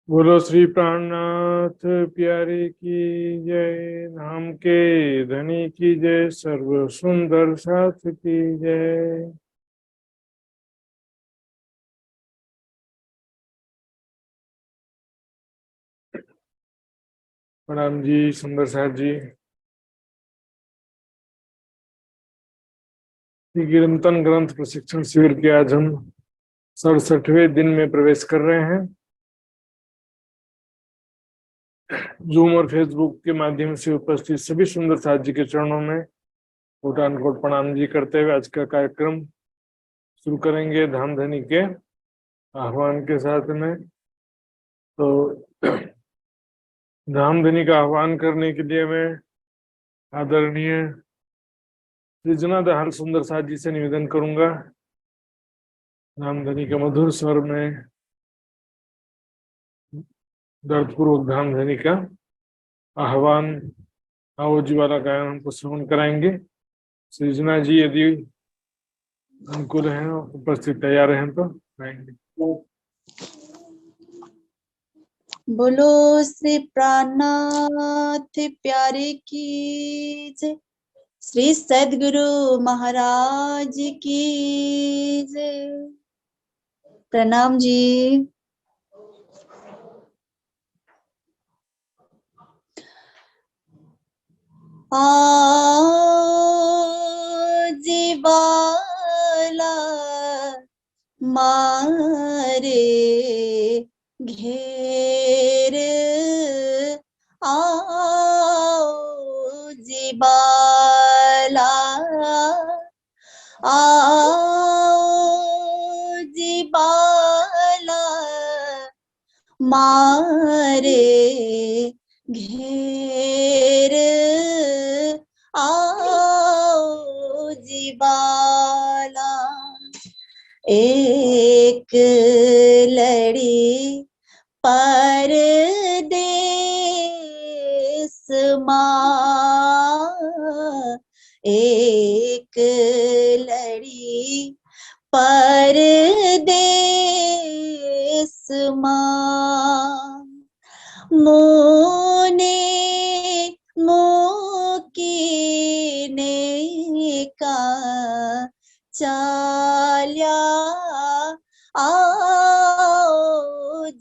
बोलो श्री प्राणनाथ प्यारे की जय। नाम के धनी की जय। सर्व सुंदर साथ की जय। प्रणाम जी सुंदर साथ जी। श्री कीर्तन ग्रंथ प्रशिक्षण शिविर के आज हम 67वें दिन में प्रवेश कर रहे हैं। जूम और फेसबुक के माध्यम से उपस्थित सभी सुंदर साथ जी के चरणों में कोटान कोट प्रणाम जी करते हुए आज का कार्यक्रम शुरू करेंगे धाम धनी के आह्वान के साथ में। तो धाम धनी का आह्वान करने के लिए मैं आदरणीय सृजना दहाल सुंदर साथ जी से निवेदन करूंगा धाम धनी के मधुर स्वर में दर्दपूर्वक धाम धनी का आह्वान आओ जी वाला गायन हमको श्रवण कराएंगे। सृजना जी यदि अनुकूल हैं उपस्थित तैयार हैं तो गाएंगे। बोलो श्री प्राणनाथ प्यारे की जय। श्री सद्गुरु महाराज की जय। प्रणाम जी। जीवाला मारे घेर आओ जीवाला आओ जीवाला मारे घेर आओ जीवाला। एक लड़ी परदेस माँ, एक लड़ी परदेस माँ। मोने मोकीने का चाल्या आओ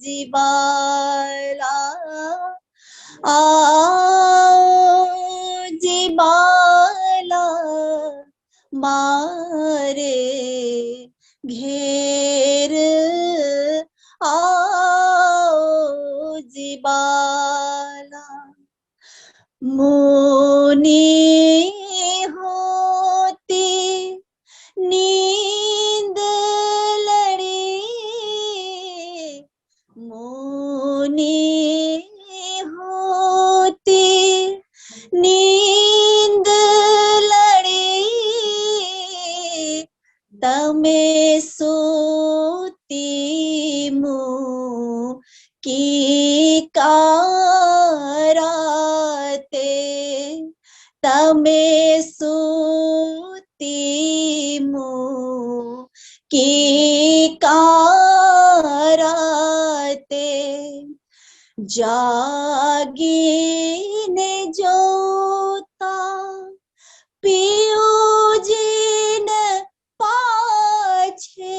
जीवाला आओ जीवाला मारे घेर आओ जीवाला। मुनि होती नींद लड़ी, मुनि होती नींद लड़ी, तमे सोती मुँह की काराते, तमे सूती मुँह की काराते, जागीने जोता पियूजिन पाछे,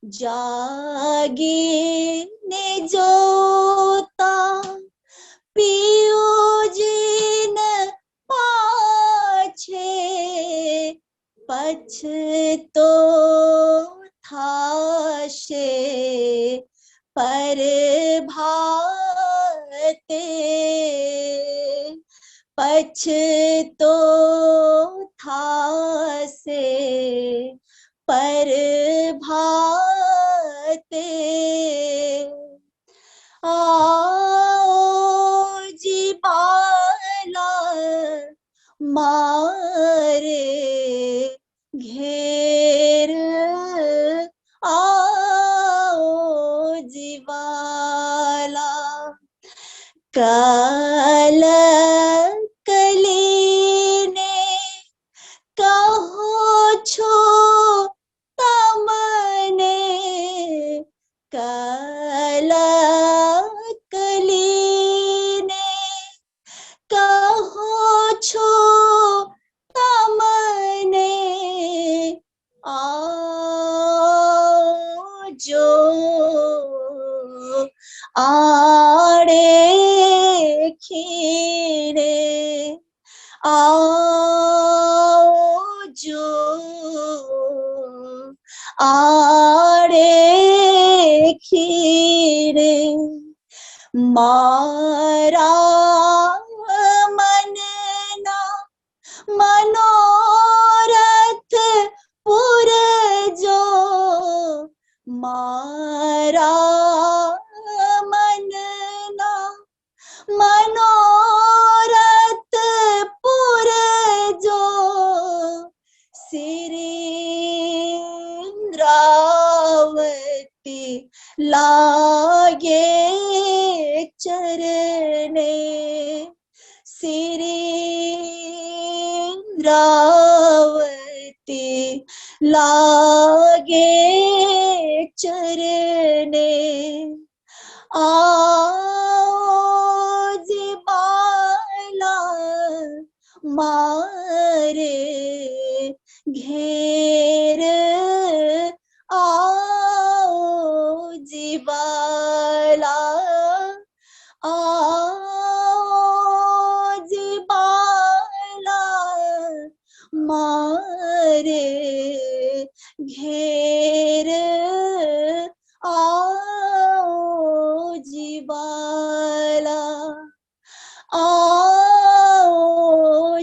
जागीने जोता पियूजिन पाछे, पछतो थाशे पर भाते, पछतो थासे पर भाते। आओ जीवाला मारे घेर आओ जीवाला। काल कलीने कहो छो तमने, काला जो आड़े खीरे आओ जो आड़े खीरे मारा मनना मनोरथ पुर जो मारा मनना मनोरथ पुर जो सिरिंद्रावती लागे चरणे सिरिंद्रावती लागे चरणे आओ जी बाला मारे घेर आओ जी बाला आओ जी बाला मारे घेर आओ जी बाला आओ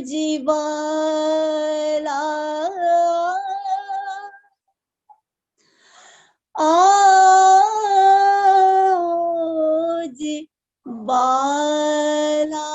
जी बाला आओ जी बाला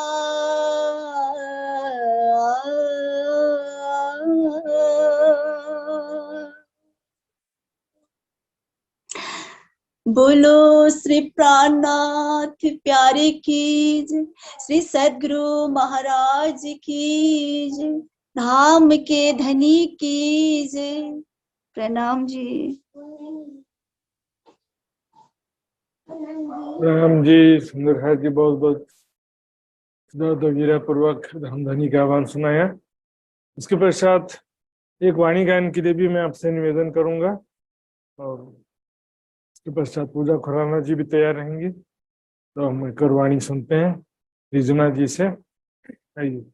बोलो श्री प्राणनाथ प्यारे की जय, श्री सद्गुरु महाराज की जय, धाम के धनी की जय। प्रणाम जी। राम जी, सुंदर जी, बहुत बहुत वीरा पूर्वक धामधनी का आह्वान सुनाया। इसके पश्चात एक वाणी गायन के लिए भी मैं आपसे निवेदन करूंगा और इसके पश्चात पूजा खुराना जी भी तैयार रहेंगी, तो हम एक और वाणी सुनते हैं रिजुना जी से। आइए।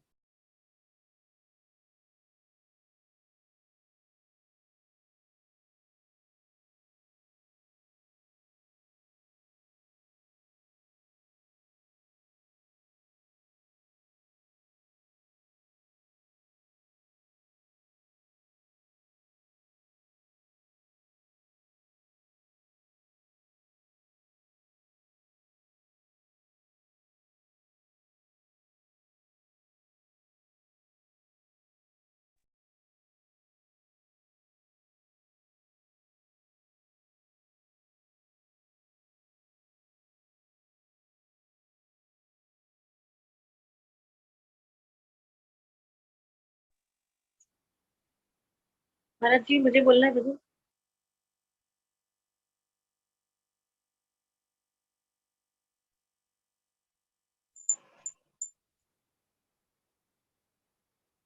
महाराज जी मुझे बोलना है भजन।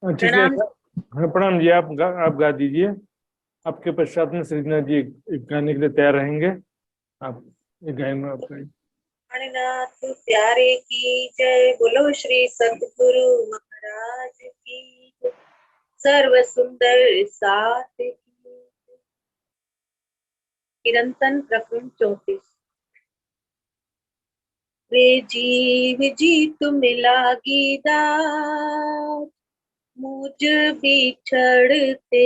ठीक है। हाँ, प्रणाम जी, आप गा दीजिए। आपके पश्चात में सृजना जी एक गाने के लिए तैयार रहेंगे। आप एक गायन में आपका प्राणनाथ प्यारे की जय, बोलो श्री सतगुरु महाराज की जय, सर्व सुंदर साथ की। कीर्तन प्रकरण 34। वे जीव जी तुम लागी दात, मुझ बिछड़ते,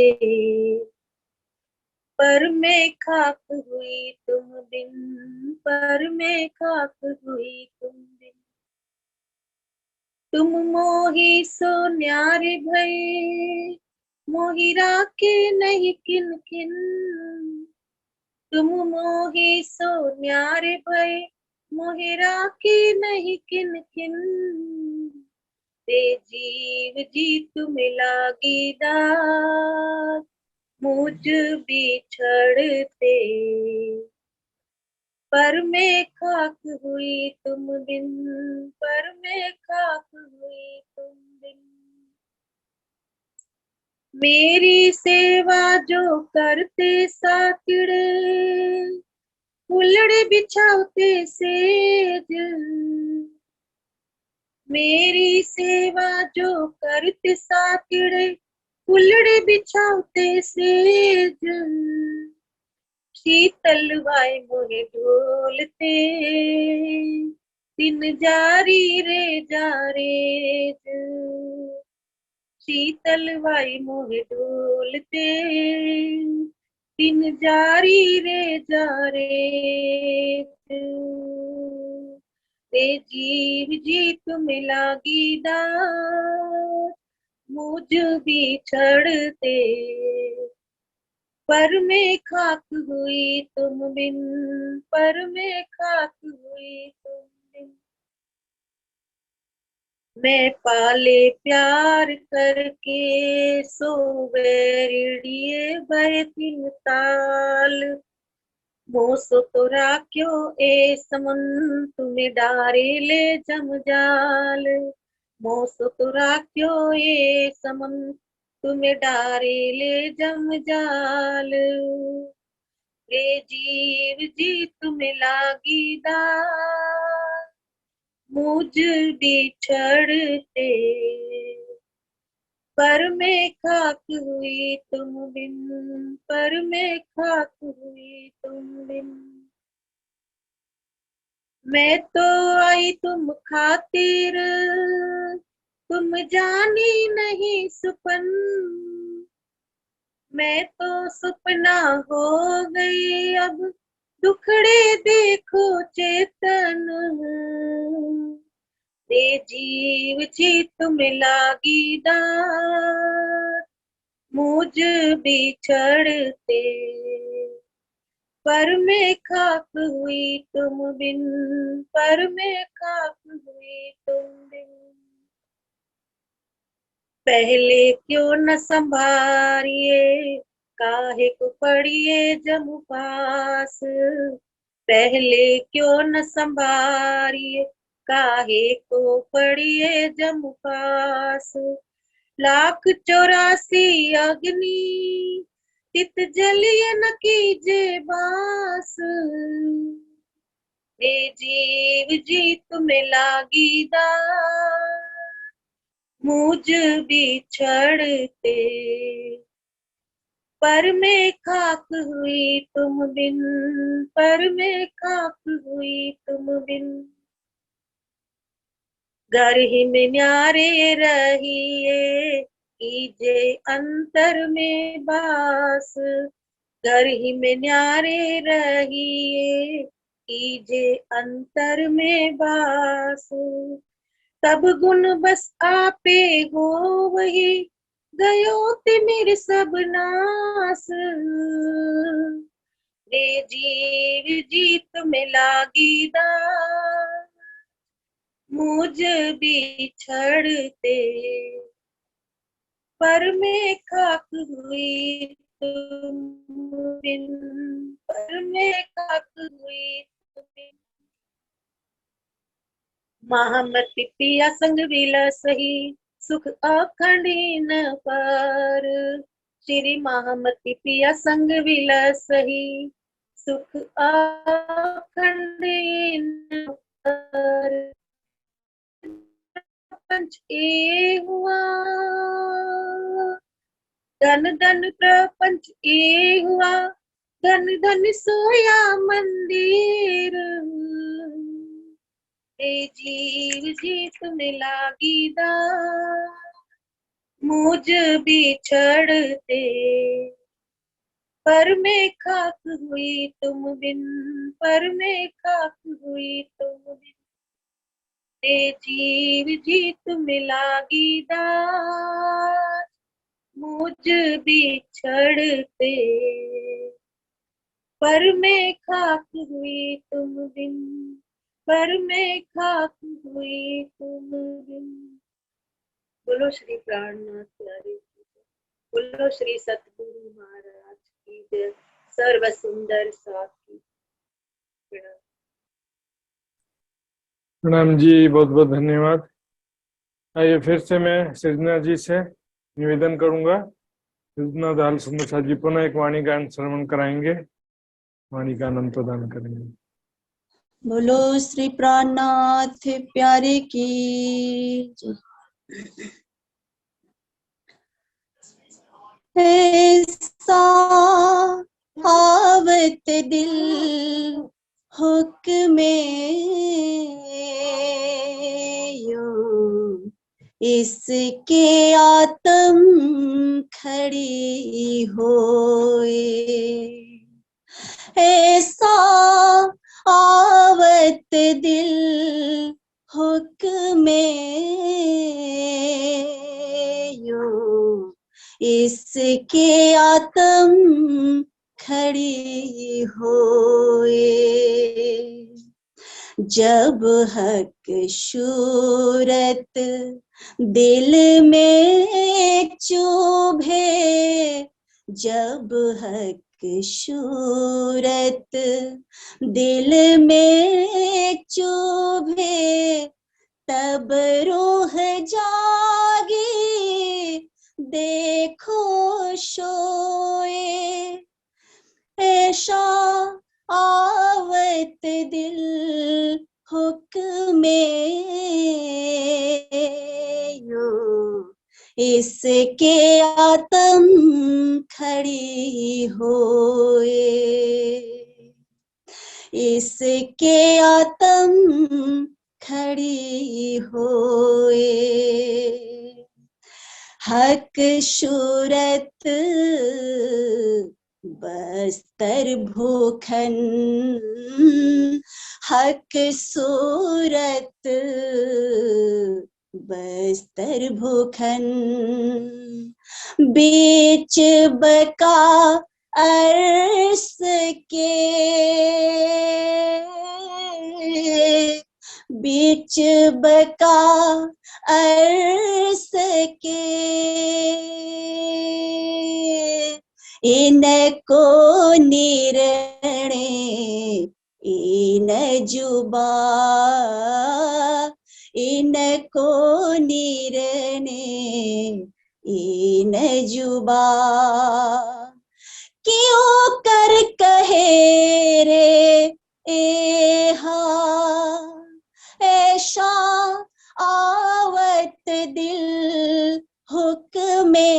पर मैं खाक हुई तुम बिन, पर मैं खाक हुई तुम बिन। तुम मोही सो न्यारे भय, मोही राखे नहीं किन किन। तुम मोही सो न्यारे भय, मोही राखे नहीं किन किन। ते जीव जी तुम लागी दात, मुझ बिछड़ते, पर मैं खाक हुई तुम बिन, पर मैं खाक हुई तुम बिन। मेरी सेवा जो करते सातिड़े, कुल्लड़े बिछाते सेज, मेरी सेवा जो करते साकिड़े, कुल्लड़े बिछाते सेज, शीतल वाय मोहे ढोलते, दिन जारी रे जारे, शीतल वाय मोहे ढोलते, दिन जारी रे जारे, रे जीव जी तुम लागी दास, मुझ बिछड़ते, पर मैं खाक हुई तुम बिन, पर मैं खाक हुई तुम बिन, मैं पाले प्यार करके सोवेरिडिए भय तिन ताल, मोसो तो राख्यो ए समन, तुम्हें डारे ले जमजाल, मोसो तो राख्यो ए समन, तुम्हें डारे ले जमजाल, रे जीव जी तुम्हें लागी दास, मुझ बिछड़ते, पर मैं खाक हुई तुम बिन, पर मैं खाक हुई तुम बिन, मैं तो आई तुम खातिर, तुम जानी नहीं सुपन, मैं तो सपना हो गई अब, दुखड़े देखो चेतन, रे जीव जी तुम्हें लागी दास, मुझ बिछड़ते, पर मैं खाक हुई तुम बिन, पर मैं खाक हुई तुम बिन, पहले क्यों न संभारिए, काहे को पड़िए जम पास, पहले क्यों न संभारिए, काहे को पड़िए जम पास, 1,84 अग्नि चित जलिए न कीजे बास, रे जीव जी तुम्हें लागी दास, मुझ बिछड़ते, पर मैं खाक हुई तुम बिन, पर मैं खाक हुई तुम बिन, घर ही में न्यारे रहिए, कीजे अंतर में बास, घर ही में न्यारे रहिए, कीजे अंतर में बास, सब गुण बस आपे हो वही, गयो तिमिर सब नास, रे जीव जीत में लागी दास, मुझ बिछड़ते, पर मैं खाक हुई तुम बिन, पर मैं खाक हुई तुम बिन, महामति पिया संग विलसही, सुख अखंडीन पर, श्री महामति पिया संग विलसही, सुख अखंडीन पर, प्रपंच ए हुआ, धन धन प्रपंच ए हुआ, धन धन सोया मंदिर, रे जीव जी तुम्हें लागी दास, मुझ बिछड़ते, पर मैं खाक हुई तुम बिन, पर मैं खाक हुई तुम बिन, रे जीव जी तुम्हें लागी दास, मुझ बिछड़ते, पर मैं खाक हुई तुम बिन, पर मैं खाक हुई तुम बिन। बोलो श्री प्राणनाथ प्यारे की जय, बोलो श्री सतगुरु महाराज की जय, सर्व सुंदर साथी प्रणाम। प्रणाम जी, बहुत बहुत धन्यवाद। आइए फिर से मैं सृजना जी से निवेदन करूंगा, सृजना दाल सुंदर साथ जी पुनः एक वाणी गान श्रवण कराएंगे। वाणी का आनंद प्रदान करेंगे। बोलो श्री प्राणनाथ प्यारे की जय। ऐसा आवत दिल हुक्मे यो, इसके आत्म खड़ी होए। ऐसा आवत दिल हुक्मे यो, इसके आत्म खड़ी होए। जब हक शूरत दिल में चुभे, जब हक शूरत दिल में चुभे, तब रूह जागी देखो सोए। ऐसा आवत दिल हुक्मे यो, इसके आत्म खड़ी होए। इसके आत्म खड़ी होए। हक शूरत बस्तर भूखन, हक सूरत बस्तर भूखन, बीच बका अरस के, बीच बका अरस के, इनको निर्णय इन जुबा, इनको निर्णय इन जुबा, क्यों कर कहे रे ए हा। ऐसा आवत दिल हुक्मे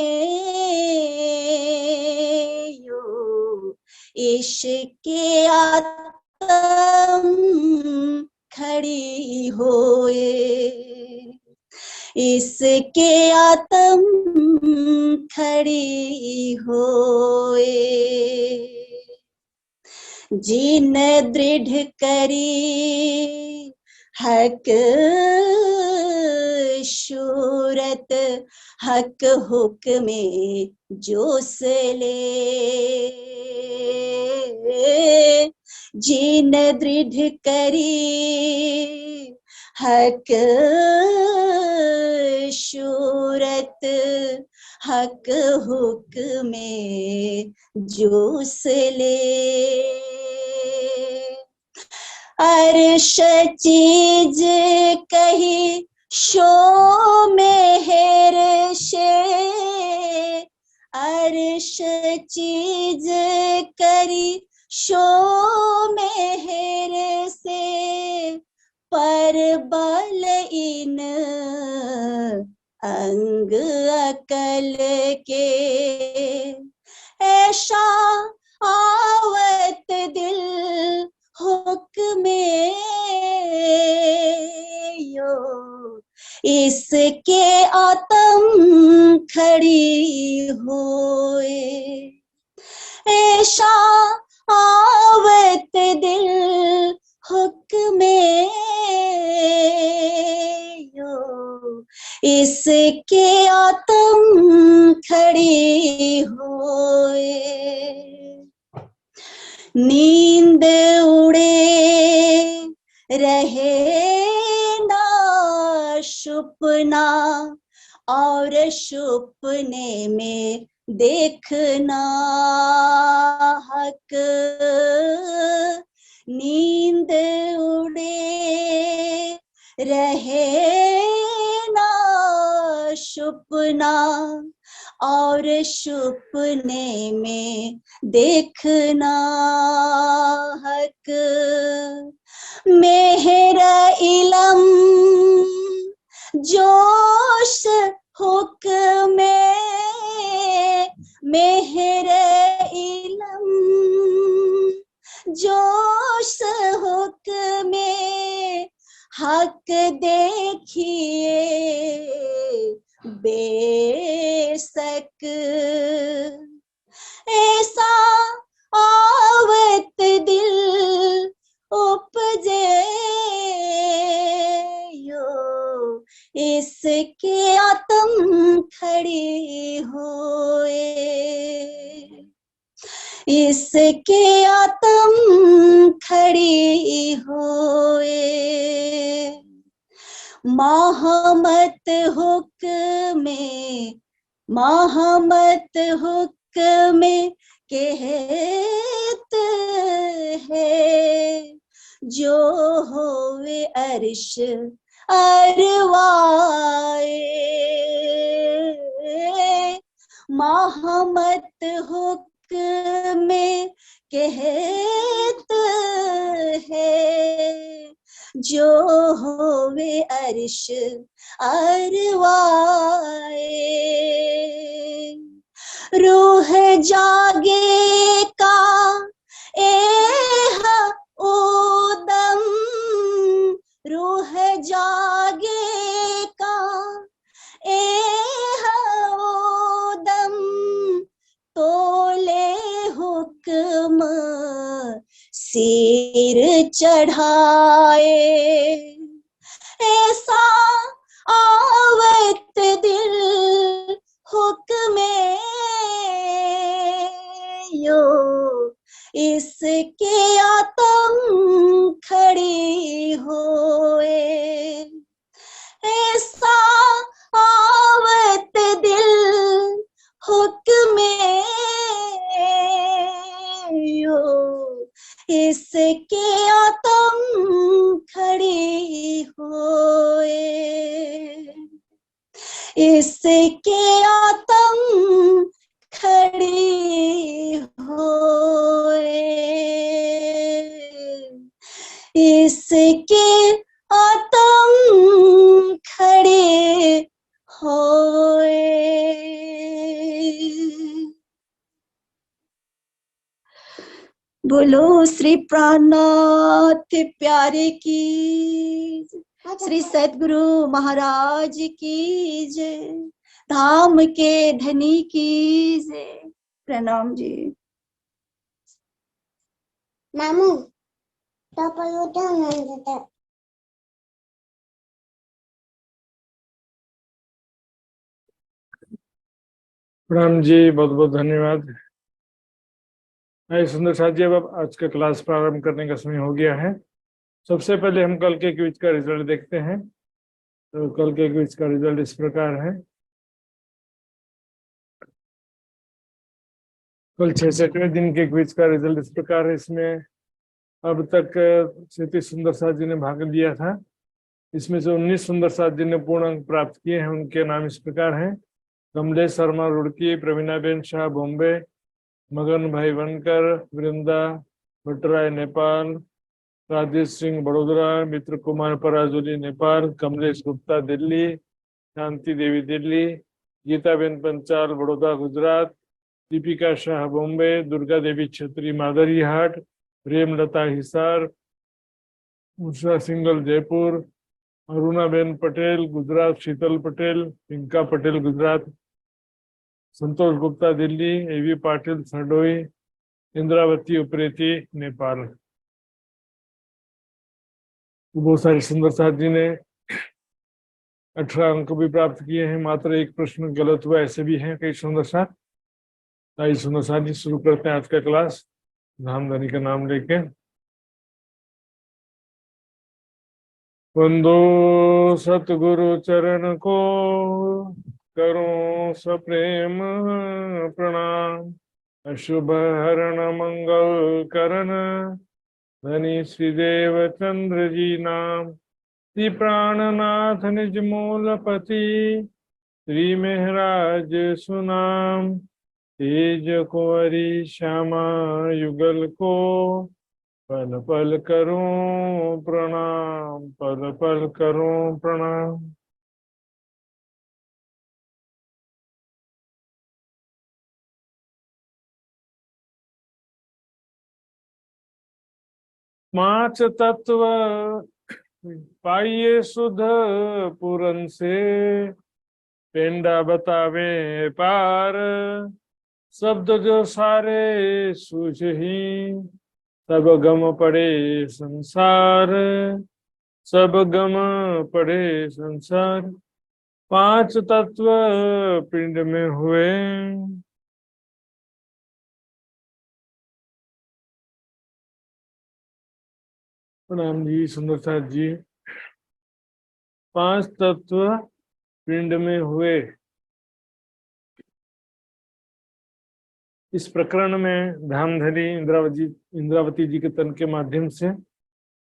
यो, इश्के आत्म खड़ी होए। इसके आत्म खड़ी होए। जिन दृढ़ करी हक शूरत, हक हुक्मे जोश ले, जिन दृढ़ करी हक शूरत, हक हुक्मे जोश ले। अर्श चीज कही शो मेहर शे, अर्श चीज करी शो मेहर से, पर बल इन अंग अकल के। ऐसा आवत दिल हुक्मे यो, इसके आत्म खड़ी होए। ऐसा आवत दिल हुक्मे यो, इसके आत्म खड़ी होए। नींद उड़े रहे ना सुपना, और सुपने में देखना हक। नींद उड़े रहे ना सुपना, और सुपने में देखना हक। मेहर इलम जोश हुक्म मेहर इलम जोश हुक्म हक देखिए बेशक। ऐसा आवत दिल उपजे यो इसके आत्म खड़ी होए। इसके आत्म खड़ी होए। महमत हुक्मे महमत हुक्मे कहत है जो होवे अर्श अरवाए। महमत हुक्मे कहत है जो होवे अर्श अरवाए। रूह जागे का एह उदम रूह जागे का एह उदम तोले हुक्म सिर चढ़ाए। ऐसा आवत दिल हुक्मे यो इसके आत्म खड़ी होए। ऐसा आवत दिल हुक्मे यो इसके आत्म खड़ी होए। इसके आत्म खड़ी होए। इसके आत्म खड़े होए। बोलो श्री प्राणनाथ प्यारे की, श्री सद्गुरु महाराज की जय, धाम के धनी की जय। प्रणाम जी। मामू तो प्रणाम जी, बहुत बहुत धन्यवाद। सुंदर साथ जी, अब आज का क्लास प्रारंभ करने का समय हो गया है। सबसे पहले हम कल के क्विज का रिजल्ट देखते हैं। तो कल के क्विज का रिजल्ट इस प्रकार है। कल 66वें दिन के क्विज का रिजल्ट इस प्रकार है। इसमें अब तक 37 सुंदर साथ जी ने भाग लिया था। इसमें से 19 सुंदर साथ जी ने पूर्ण अंक प्राप्त किए हैं। उनके नाम इस प्रकार हैं: कमलेश शर्मा रुड़की, प्रवीणाबेन शाह बॉम्बे, मगन भाई वनकर, वृंदा भट्टराय नेपाल, राजेश सिंह बड़ोदरा, मित्र कुमार पराजुली नेपाल, कमलेश गुप्ता दिल्ली, शांति देवी दिल्ली, गीताबेन पंचाल बड़ौदा गुजरात, दीपिका शाह बॉम्बे, दुर्गा देवी छत्री मादरीहाट, प्रेमलता हिसार, उषा सिंगल जयपुर, अरुणाबेन पटेल गुजरात, शीतल पटेल, पिंका पटेल गुजरात, संतोष गुप्ता दिल्ली, एवी पाटिल सरडोई, इंद्रावती उप्रेती नेपाल। बहुत सारे सुंदर साथ जी ने 18 अंक भी प्राप्त किए हैं। मात्र एक प्रश्न गलत हुआ, ऐसे भी हैं कई सुंदर साथ। ताई सुंदर साथ जी, शुरू करते हैं आज का क्लास धामधनी का नाम लेके। वंदो सतगुरु चरण को, करो सप्रेम प्रणाम, अशुभ हरण मंगल करण, धनी श्रीदेव चंद्र जी नाम, श्री प्राणनाथ निज मूलपति, श्री महराज सुनाम, तेज कुंवरी श्यामा युगल को, पल पल करूं प्रणाम, पल पल करूं प्रणाम। पांच तत्व पाइए सुध पूरन से, पेंडा बतावे पार, शब्द जो सारे सूझही, सब गम पड़े संसार, सब गम पड़े संसार। पांच तत्व पिंड में हुए, प्रणाम जी सुंदरता जी। पांच तत्व पिंड में हुए, इस प्रकरण में धामधनी इंद्रावती जी के तन के माध्यम से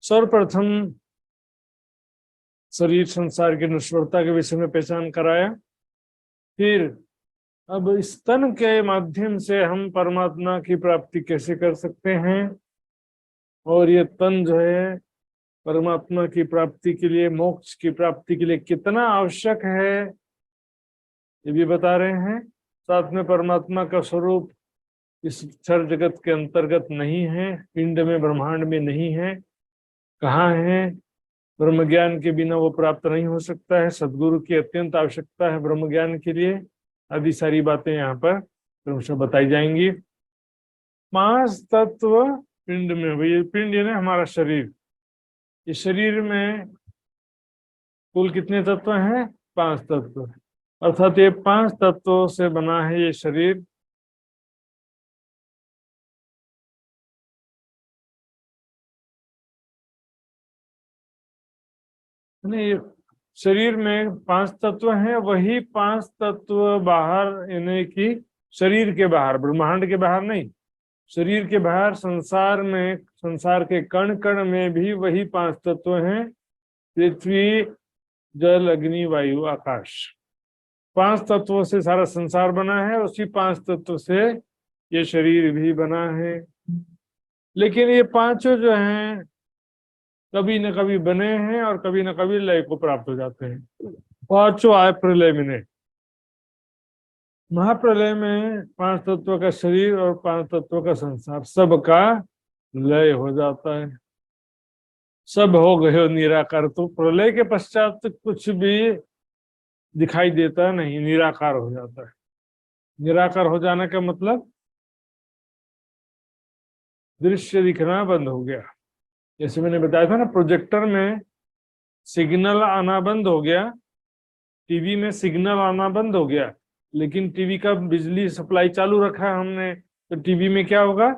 सर्वप्रथम शरीर संसार की नश्वरता के विषय में पहचान कराया। फिर अब इस तन के माध्यम से हम परमात्मा की प्राप्ति कैसे कर सकते हैं, और ये तन जो है परमात्मा की प्राप्ति के लिए, मोक्ष की प्राप्ति के लिए कितना आवश्यक है, ये भी बता रहे हैं। साथ में परमात्मा का स्वरूप इस क्षर जगत के अंतर्गत नहीं है, पिंड में ब्रह्मांड में नहीं है, कहाँ है, ब्रह्म ज्ञान के बिना वो प्राप्त नहीं हो सकता है, सद्गुरु की अत्यंत आवश्यकता है ब्रह्म ज्ञान के लिए, आदि सारी बातें यहाँ पर क्रमशः बताई जाएंगी। पांच तत्व पिंड में हुई, पिंड यानी हमारा शरीर। इस शरीर में कुल कितने तत्व हैं? पांच तत्व, अर्थात ये पांच तत्वों से बना है ये शरीर। नहीं, शरीर में पांच तत्व हैं, वही पांच तत्व बाहर यानी कि शरीर के बाहर, ब्रह्मांड के बाहर नहीं, शरीर के बाहर संसार में, संसार के कण कण में भी वही पांच तत्व हैं, पृथ्वी जल अग्नि वायु आकाश। पांच तत्वों से सारा संसार बना है, उसी पांच तत्व से ये शरीर भी बना है। लेकिन ये पांचों जो हैं कभी न कभी बने हैं और कभी न कभी लय को प्राप्त हो जाते हैं। पांचों आए प्रलय में, महाप्रलय में पांच तत्व का शरीर और पांच तत्व का संसार सबका लय हो जाता है, सब हो गए निराकार। तो प्रलय के पश्चात कुछ भी दिखाई देता नहीं, निराकार हो जाता है। निराकार हो जाने का मतलब दृश्य दिखना बंद हो गया। जैसे मैंने बताया था ना, प्रोजेक्टर में सिग्नल आना बंद हो गया, टीवी में सिग्नल आना बंद हो गया, लेकिन टीवी का बिजली सप्लाई चालू रखा है हमने, तो टीवी में क्या होगा?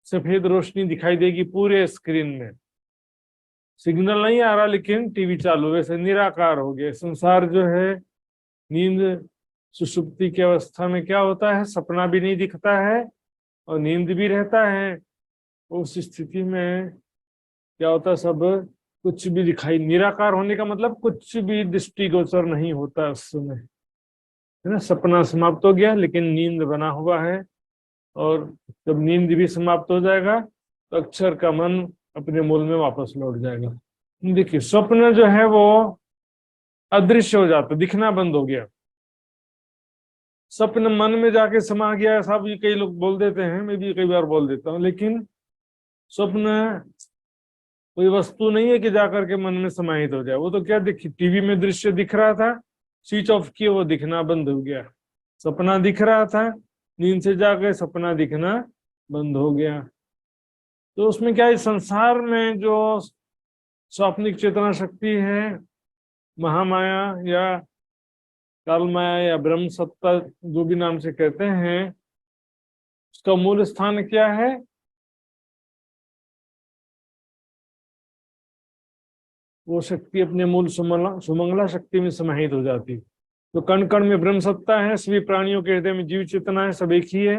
सफेद रोशनी दिखाई देगी पूरे स्क्रीन में। सिग्नल नहीं आ रहा लेकिन टीवी चालू, वैसे निराकार हो गया संसार जो है। नींद सुषुप्ति की अवस्था में क्या होता है? सपना भी नहीं दिखता है और नींद भी रहता है। उस स्थिति में क्या होता है? सब कुछ भी दिखाई, निराकार होने का मतलब कुछ भी दृष्टिगोचर नहीं होता उस समय, है ना। सपना समाप्त हो गया लेकिन नींद बना हुआ है, और जब नींद भी समाप्त हो जाएगा तो अक्षर का मन अपने मूल में वापस लौट जाएगा। देखिए, स्वप्न जो है वो अदृश्य हो जाता, दिखना बंद हो गया। स्वप्न मन में जाके समा गया, ऐसा भी कई लोग बोल देते हैं, मैं भी कई बार बोल देता हूँ। लेकिन स्वप्न कोई वस्तु नहीं है कि जाकर के मन में समाहित हो जाए। वो तो क्या, देखिए टीवी में दृश्य दिख रहा था, स्विच ऑफ किए वो दिखना बंद हो गया। सपना दिख रहा था, नींद से जाके सपना दिखना बंद हो गया। तो उसमें क्या है, संसार में जो स्वाप्निक चेतना शक्ति है, महामाया या काल माया या ब्रह्म सत्ता, जो भी नाम से कहते हैं, उसका मूल स्थान क्या है? वो शक्ति अपने मूल सुमंगला शक्ति में समाहित हो जाती। तो कण कण में ब्रह्म सत्ता है, सभी प्राणियों के हृदय में जीव चेतना है, सब एक ही है,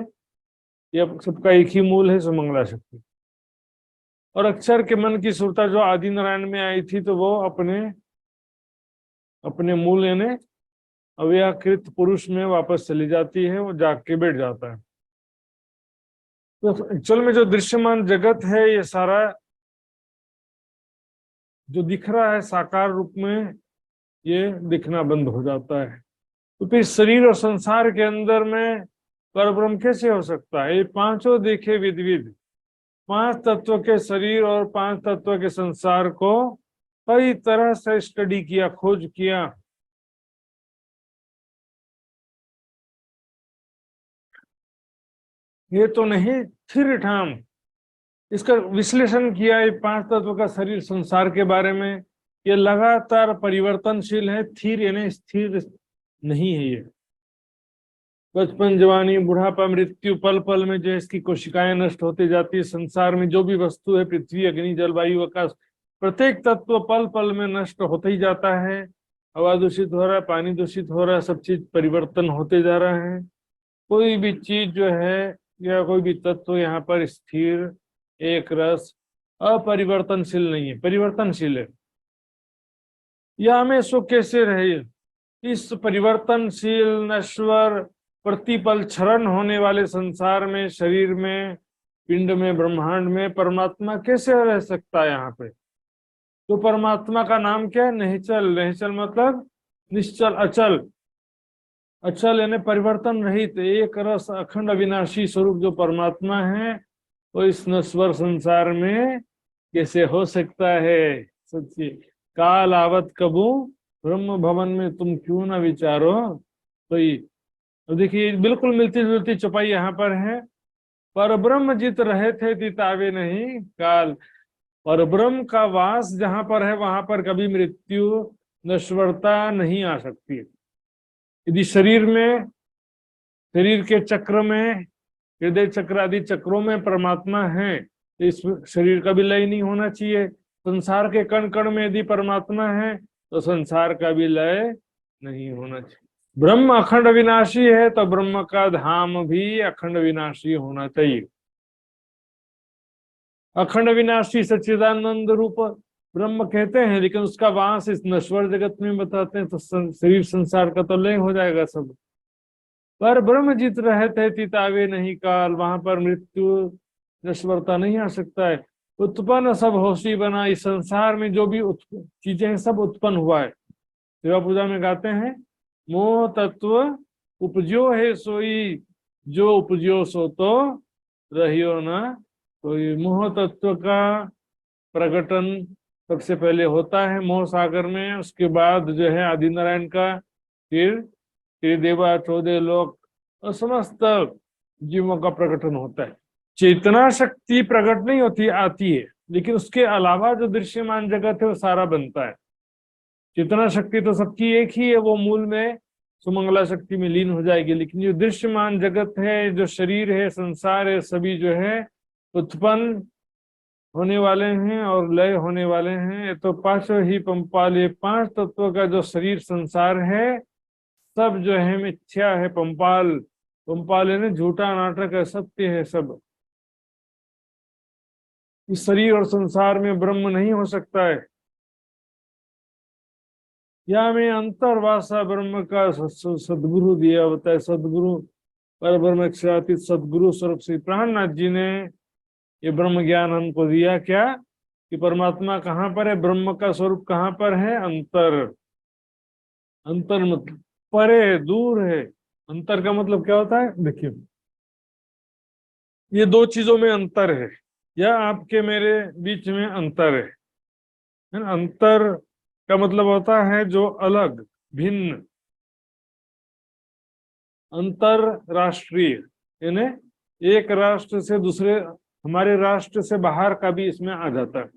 ये सबका एक ही मूल है, सुमंगला शक्ति। और अक्षर के मन की सुरता जो आदि नारायण में आई थी, तो वो अपने अपने मूल यानी अव्याकृत पुरुष में वापस चली जाती है, वो जाग के बैठ जाता है। तो एक्चुअल में जो दृश्यमान जगत है, ये सारा जो दिख रहा है साकार रूप में, ये दिखना बंद हो जाता है। तो फिर शरीर और संसार के अंदर में परब्रह्म कैसे हो सकता है? ये पांचों देखे विविध, पांच तत्व के शरीर और पांच तत्व के संसार को कई तरह से स्टडी किया, खोज किया। ये तो नहीं थिर ठाम, इसका विश्लेषण किया। ये पांच तत्व का शरीर संसार के बारे में, ये लगातार परिवर्तनशील है, थिर यानी स्थिर नहीं है। ये बचपन, जवानी, बुढ़ापा, मृत्यु, पल पल में जो है इसकी कोशिकाएं नष्ट होती जाती है। संसार में जो भी वस्तु है, पृथ्वी, अग्नि, जलवायु, आकाश, प्रत्येक तत्व पल पल में नष्ट होते ही जाता है। हवा दूषित हो रहा है, पानी दूषित हो रहा है, सब चीज परिवर्तन होते जा रहा है। कोई भी चीज जो है या कोई भी तत्व यहाँ पर स्थिर, एक रस, अपरिवर्तनशील नहीं है, परिवर्तनशील है। या हमें सुख कैसे रहे इस परिवर्तनशील, नश्वर, प्रतिपल क्षरण होने वाले संसार में, शरीर में, पिंड में, ब्रह्मांड में परमात्मा कैसे रह सकता है यहाँ पे? तो परमात्मा का नाम क्या है? निश्चल। निश्चल मतलब निश्चल, अचल। अचल यानी परिवर्तन रहित, एक रस, अखंड, अविनाशी स्वरूप जो परमात्मा है, वो इस नश्वर संसार में कैसे हो सकता है? सच्ची काल आवत कबू ब्रह्म भवन में तुम क्यों ना विचारो। तो देखिए बिल्कुल मिलती जुलती चौपाई यहाँ पर है। पर ब्रह्म जित रहे थे तितावे नहीं काल। पर ब्रह्म का वास जहां पर है, वहां पर कभी मृत्यु, नश्वरता नहीं आ सकती। यदि शरीर में, शरीर के चक्र में, हृदय चक्र आदि चक्रों में परमात्मा है, तो इस शरीर का भी लय नहीं होना चाहिए। संसार के कण कण में यदि परमात्मा है, तो संसार का भी लय नहीं होना चाहिए। ब्रह्म अखंड विनाशी है, तो ब्रह्म का धाम भी अखंड विनाशी होना चाहिए। अखंड विनाशी सच्चिदानंद रूप ब्रह्म कहते हैं, लेकिन उसका वास इस नश्वर जगत में बताते हैं, तो शरीर संसार का तो लय हो जाएगा सब। पर ब्रह्म जित रहे थे तितावे नहीं काल, वहां पर मृत्यु, नश्वरता नहीं आ सकता है। उत्पन्न सब होशी बना, इस संसार में जो भी चीजें हैं सब उत्पन्न हुआ है। सेवा पूजा में गाते हैं, मोह तत्व उपजो है सोई, जो उपजो सो तो रहियो ना कोई। मोह तत्व का प्रकटन सबसे पहले होता है मोह सागर में, उसके बाद जो है आदि नारायण का, फिर देवा, 14 लोक और समस्त जीवों का प्रकटन होता है। चेतना शक्ति प्रकट नहीं होती, आती है, लेकिन उसके अलावा जो दृश्यमान जगत है वो सारा बनता है। चेतना शक्ति तो सबकी एक ही है, वो मूल में सुमंगला शक्ति में लीन हो जाएगी। लेकिन जो दृश्यमान जगत है, जो शरीर है, संसार है, सभी जो है उत्पन्न होने वाले हैं और लय होने वाले हैं। ये तो पांचों ही पंपाल, ये पांच तत्वों का जो शरीर संसार है सब जो है मिथ्या है। पंपाल, पंपाल यानी झूठा नाटक है, सत्य है सब। इस शरीर और संसार में ब्रह्म नहीं हो सकता है। या में अंतर्वासा ब्रह्म का सदगुरु दिया होता है। सदगुरु पर ब्रह्म अक्षरातीत सदगुरु स्वरूप श्री प्राणनाथ जी ने ये ब्रह्म ज्ञान हमको दिया। क्या कि परमात्मा कहाँ पर है, ब्रह्म का स्वरूप कहाँ पर है? अंतर। अंतर मतलब परे है, दूर है। अंतर का मतलब क्या होता है? देखिए, ये दो चीजों में अंतर है, या आपके मेरे बीच में अंतर है ना? अंतर का मतलब होता है जो अलग, भिन्न, अंतरराष्ट्रीय, यानी एक राष्ट्र से दूसरे, हमारे राष्ट्र से बाहर का भी इसमें आ जाता है।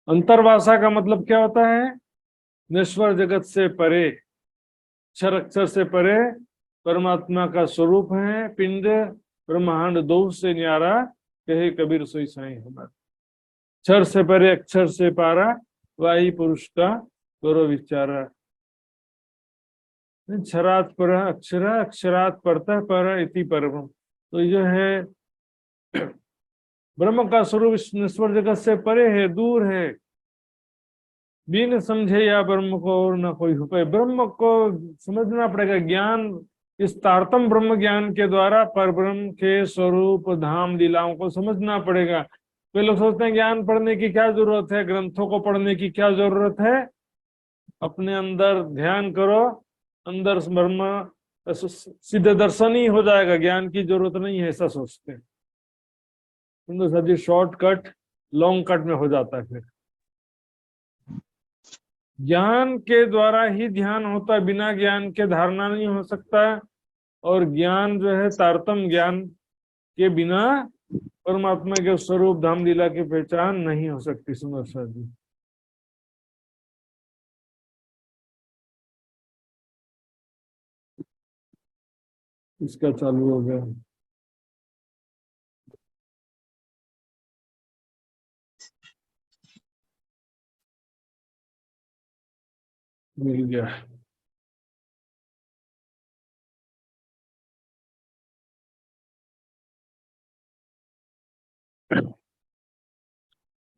अंतर्वासा का मतलब क्या होता है? नश्वर जगत से परे, अक्षर अक्षर से परे परमात्मा का स्वरूप है। पिंड ब्रह्मांड दो से न्यारा, कहे कबीर सोई साईं हमारा। अक्षर से परे, अक्षर से पारा, वाही पुरुष का करो विचारा। क्षरात पर अक्षर, अक्षरात परतः पर इति परम। तो जो है ब्रह्म का स्वरूप इस नश्वर जगत से परे है, दूर है। बिन समझे या ब्रह्म को और न कोई उपाय। ब्रह्म को समझना पड़ेगा। ज्ञान, इस तारतम ब्रह्म ज्ञान के द्वारा पर ब्रह्म के स्वरूप धाम लीलाओं को समझना पड़ेगा। वे लोग सोचते हैं ज्ञान पढ़ने की क्या जरूरत है, ग्रंथों को पढ़ने की क्या जरूरत है। अपने अंदर ध्यान करो, अंदर ब्रह्म सीधे दर्शन ही हो जाएगा, ज्ञान की जरूरत नहीं है, ऐसा सोचते हैं। सुंदर सा जी शॉर्टकट लॉन्ग कट में हो जाता है। फिर ज्ञान के द्वारा ही ध्यान होता है, बिना ज्ञान के धारणा नहीं हो सकता है। और ज्ञान जो है तारतम ज्ञान के बिना परमात्मा के स्वरूप धाम लीला की पहचान नहीं हो सकती। सुंदर सा जी इसका चालू हो गया। मिल गया।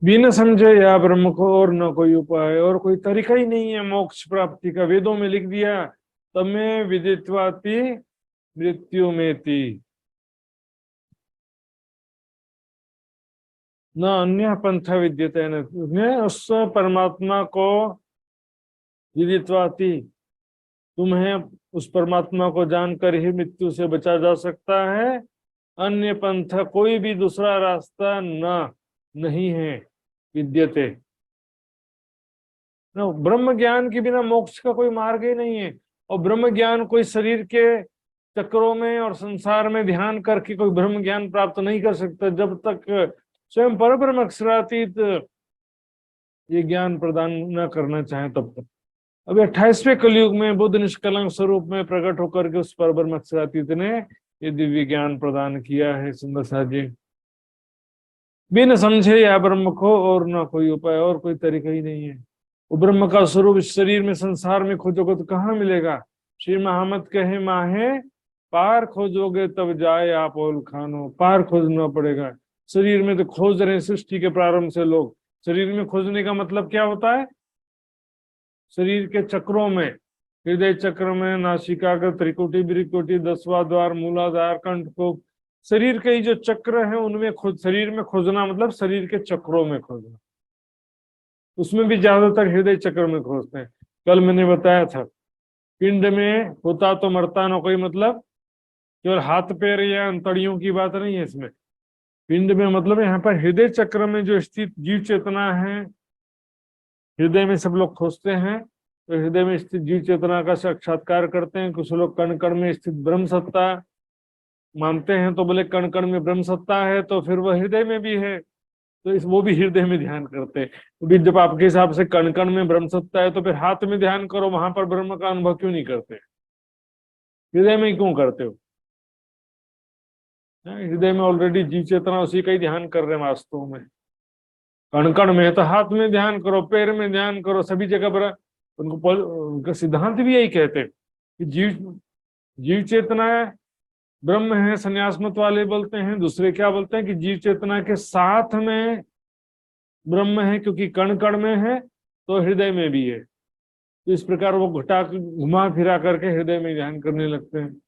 बिन समझे या ब्रह्म को और न कोई उपाय, और कोई तरीका ही नहीं है मोक्ष प्राप्ति का। वेदों में लिख दिया, तमें विदित्वाति मृत्यु में ती न अन्य पंथ विद्यते न। उस परमात्मा को विदित्वाति, तुम्हें उस परमात्मा को जानकर ही मृत्यु से बचा जा सकता है। अन्य पंथ, कोई भी दूसरा रास्ता नहीं है विद्यते। ब्रह्म ज्ञान के बिना मोक्ष का कोई मार्ग ही नहीं है। और ब्रह्म ज्ञान कोई शरीर के चक्रों में और संसार में ध्यान करके कोई ब्रह्म ज्ञान प्राप्त नहीं कर सकता, जब तक स्वयं परब्रह्म अक्षरातीत ये ज्ञान प्रदान न करना चाहे तब तक। अभी 28वें कलयुग में बुद्ध निष्कलंक स्वरूप में प्रकट होकर के उस परब्रह्म अक्षरातीत ने ये दिव्य ज्ञान प्रदान किया है। सुंदर सा जी, बिन समझे या ब्रह्म को और न कोई उपाय, और कोई तरीका ही नहीं है। वो ब्रह्म का स्वरूप इस शरीर में संसार में खोजोगे तो कहाँ मिलेगा। श्री महामत कहे माहे, पार खोजोगे तब जाए आप ओल खानो। पार खोजना पड़ेगा। शरीर में तो खोज रहे हैं सृष्टि के प्रारंभ से लोग। शरीर में खोजने का मतलब क्या होता है? शरीर के चक्रों में, हृदय चक्र में, नासिका का त्रिकोटि बिरिकोटि, 10वां द्वार, मूलाधार, कंठकोप, शरीर के जो चक्र है उनमें खोज। शरीर में खोजना मतलब शरीर के चक्रों में खोजना। उसमें भी ज्यादातर हृदय चक्र में खोजते हैं। कल मैंने बताया था, पिंड में होता तो मरता न कोई, मतलब केवल हाथ पैर या अंतड़ियों की बात नहीं है इसमें। पिंड में मतलब यहाँ पर हृदय चक्र में जो स्थित जीव चेतना है, हृदय में सब लोग खोजते हैं। तो हृदय में स्थित जीव चेतना का साक्षात्कार करते हैं। कुछ लोग कण कण में स्थित ब्रह्म सत्ता मानते हैं, तो बोले कण कण में ब्रह्म सत्ता है तो फिर वह हृदय में भी है, तो वो भी हृदय में ध्यान करते हैं। तो जब आपके हिसाब से कण कण में ब्रह्म सत्ता है तो फिर हाथ में ध्यान करो, वहां पर ब्रह्म का अनुभव क्यों नहीं करते? हृदय में क्यों करते हो? हृदय में ऑलरेडी जीव चेतना उसी का ही ध्यान कर रहे हैं वास्तव में। कण कण में है तो हाथ में ध्यान करो, पैर में ध्यान करो, सभी जगह पर। उनका सिद्धांत भी यही कहते हैं कि जीव चेतना ब्रह्म है। संन्यास मत वाले बोलते हैं, दूसरे क्या बोलते हैं कि जीव चेतना के साथ में ब्रह्म है, क्योंकि कण कण में है तो हृदय में भी है। तो इस प्रकार वो घुमा फिरा करके हृदय में ध्यान करने लगते हैं।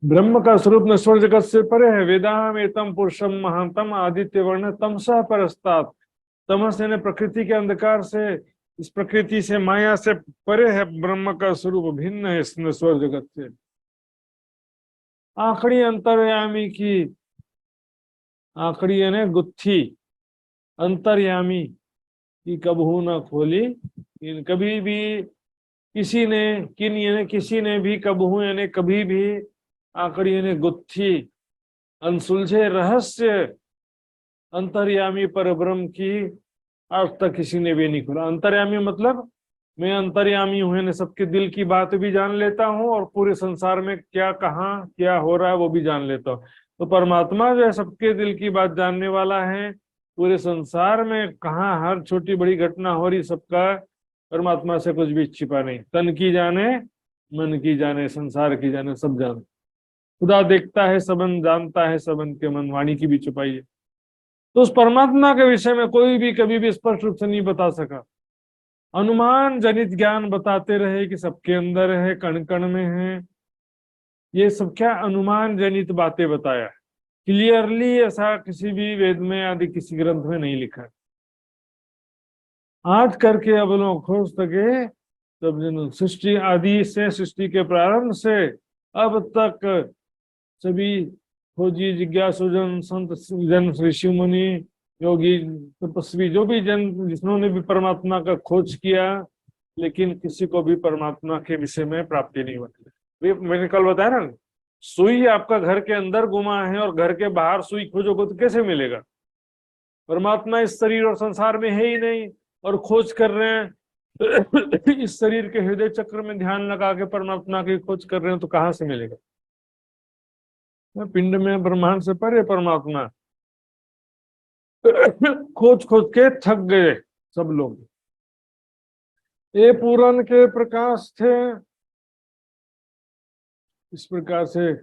ब्रह्म का स्वरूप नश्वर जगत से परे है। वेदाहम एतम पुरुषम महांतम आदित्य वर्ण तमसः परस्तात्। तमस यानी प्रकृति के अंधकार से, इस प्रकृति से, माया से परे है। ब्रह्म का स्वरूप भिन्न है इस नश्वर जगत से। आखड़ी अंतर्यामी की, आखड़ी यानी गुत्थी, अंतर्यामी की कबहू न खोली। इन कभी भी किसी ने, किन यानी किसी ने भी, कबहू यानी कभी भी, आखड़ी यानी गुत्थी, अनसुलझे रहस्य अंतर्यामी पर ब्रह्म की आज तक किसी ने भी नहीं खोला। अंतर्यामी मतलब मैं अंतर्यामी हूं, यानी सबके दिल की बात भी जान लेता हूं और पूरे संसार में क्या कहाँ क्या हो रहा है वो भी जान लेता हूं। तो परमात्मा जो है सबके दिल की बात जानने वाला है। पूरे संसार में कहाँ हर छोटी बड़ी घटना हो रही, सबका परमात्मा से कुछ भी छिपा नहीं। तन की जाने, मन की जाने, संसार की जाने, सब जाने। खुदा देखता है सबन, जानता है सबन के मन, वाणी की भी छुपाई है। तो उस परमात्मा के विषय में कोई भी कभी भी स्पष्ट रूप से नहीं बता सका। अनुमान जनित ज्ञान बताते रहे कि सबके अंदर है, कण कण में है, ये सब क्या अनुमान जनित बातें बताया। क्लियरली ऐसा किसी भी वेद में आदि किसी ग्रंथ में नहीं लिखा है। आज करके अब लोग खोज सके तब जन सृष्टि आदि से, सृष्टि के प्रारंभ से अब तक सभी खोजी जिज्ञासु जन, संत जन, ऋषि मुनि, योगी, तपस्वी, जो भी जन जिन्होंने भी परमात्मा का खोज किया, लेकिन किसी को भी परमात्मा के विषय में प्राप्ति नहीं हुई। मैंने कल बताया ना, सुई आपका घर के अंदर गुमा है और घर के बाहर सुई खोजोगे तो कैसे मिलेगा? परमात्मा इस शरीर और संसार में है ही नहीं और खोज कर रहे हैं इस शरीर के हृदय चक्र में ध्यान लगा के परमात्मा की खोज कर रहे हैं तो कहाँ से मिलेगा? पिंड में ब्रह्मांड से परे परमात्मा। खोज खोज के थक गए सब लोग। ये पूरन के प्रकाश थे। इस प्रकार से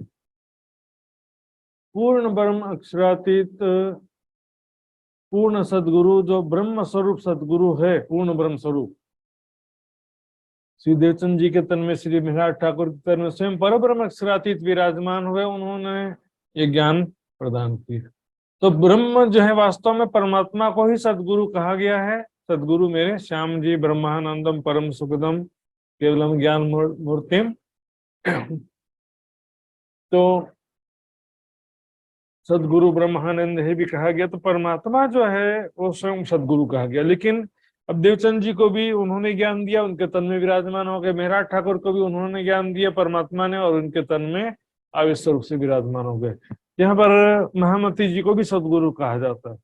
पूर्ण ब्रह्म अक्षरातीत पूर्ण सदगुरु, जो ब्रह्म स्वरूप सदगुरु है, पूर्ण ब्रह्म स्वरूप, श्री देवचंद जी के तन में, श्री मिहराज ठाकुर के तन में स्वयं परब्रह्म अक्षरातीत विराजमान हुए, उन्होंने ये ज्ञान प्रदान किया। तो ब्रह्म जो है वास्तव में परमात्मा को ही सदगुरु कहा गया है। सदगुरु मेरे श्याम जी ब्रह्मानंदम परम सुखदम केवलम ज्ञान मूर्तिम। तो सदगुरु ब्रह्मानंद है भी कहा गया। तो परमात्मा जो है वो स्वयं सदगुरु कहा गया। लेकिन अब देवचंद जी को भी उन्होंने ज्ञान दिया, उनके तन में विराजमान हो गए। मेहराज ठाकुर को भी उन्होंने ज्ञान दिया परमात्मा ने, और उनके तन में आवेश स्वरूप से विराजमान हो गए। यहाँ पर महामती जी को भी सदगुरु कहा जाता है।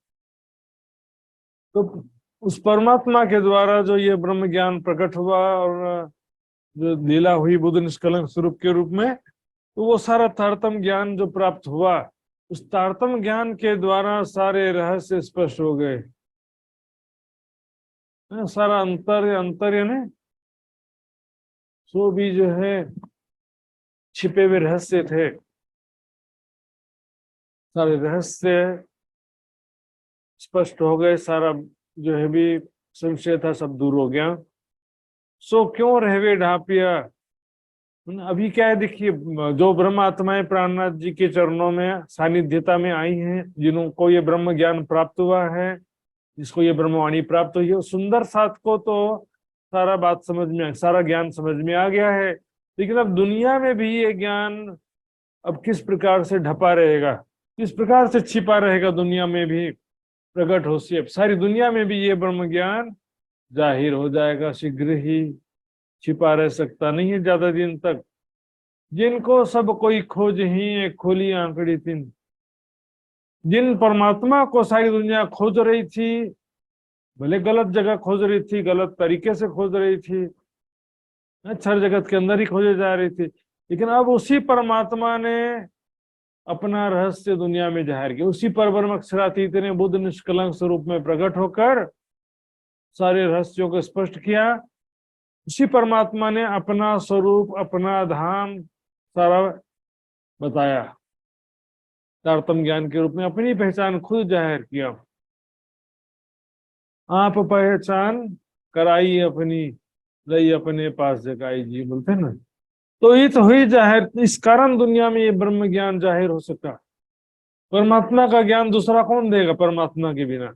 तो उस परमात्मा के द्वारा जो ये ब्रह्म ज्ञान प्रकट हुआ और जो लीला हुई बुद्ध निष्कलंक स्वरूप के रूप में, तो वो सारा तारतम ज्ञान जो प्राप्त हुआ, उस तारतम ज्ञान के द्वारा सारे रहस्य स्पष्ट हो गए। सारा अंतर यानी सो भी जो है छिपे हुए रहस्य थे, सारे रहस्य स्पष्ट हो गए। सारा जो है भी संशय था सब दूर हो गया। सो क्यों रहवे ढापिया। अभी क्या है देखिए, जो ब्रह्म आत्माएं प्राणनाथ जी के चरणों में सानिध्यता में आई हैं, जिनको ये ब्रह्म ज्ञान प्राप्त हुआ है, जिसको ये ब्रह्मवाणी प्राप्त हुई है, सुंदर साथ को तो सारा बात समझ में, सारा ज्ञान समझ में आ गया है। लेकिन अब दुनिया में भी ये ज्ञान अब किस प्रकार से ढपा रहेगा, किस प्रकार से छिपा रहेगा, दुनिया में भी प्रकट हो सी। अब सारी दुनिया में भी ये ब्रह्म ज्ञान जाहिर हो जाएगा शीघ्र ही, छिपा रह सकता नहीं है ज्यादा दिन तक। जिनको सब कोई खोज ही एक खोली आंकड़ी तीन, जिन परमात्मा को सारी दुनिया खोज रही थी, भले गलत जगह खोज रही थी, गलत तरीके से खोज रही थी, छर जगत के अंदर ही खोजे जा रही थी, लेकिन अब उसी परमात्मा ने अपना रहस्य दुनिया में जाहिर किया। उसी परब्रह्म अक्षरातीत ने बुद्ध निष्कलंक स्वरूप में प्रकट होकर सारे रहस्यों को स्पष्ट किया। उसी परमात्मा ने अपना स्वरूप, अपना धाम सारा बताया, तारतम ज्ञान के रूप में अपनी पहचान खुद जाहिर किया। आप पहचान कराई अपनी, लई अपने पास जगाई जी, बोलते ना। तो ये तो हुई जाहिर, इस कारण दुनिया में ये ब्रह्म ज्ञान जाहिर हो सका। परमात्मा का ज्ञान दूसरा कौन देगा परमात्मा के बिना?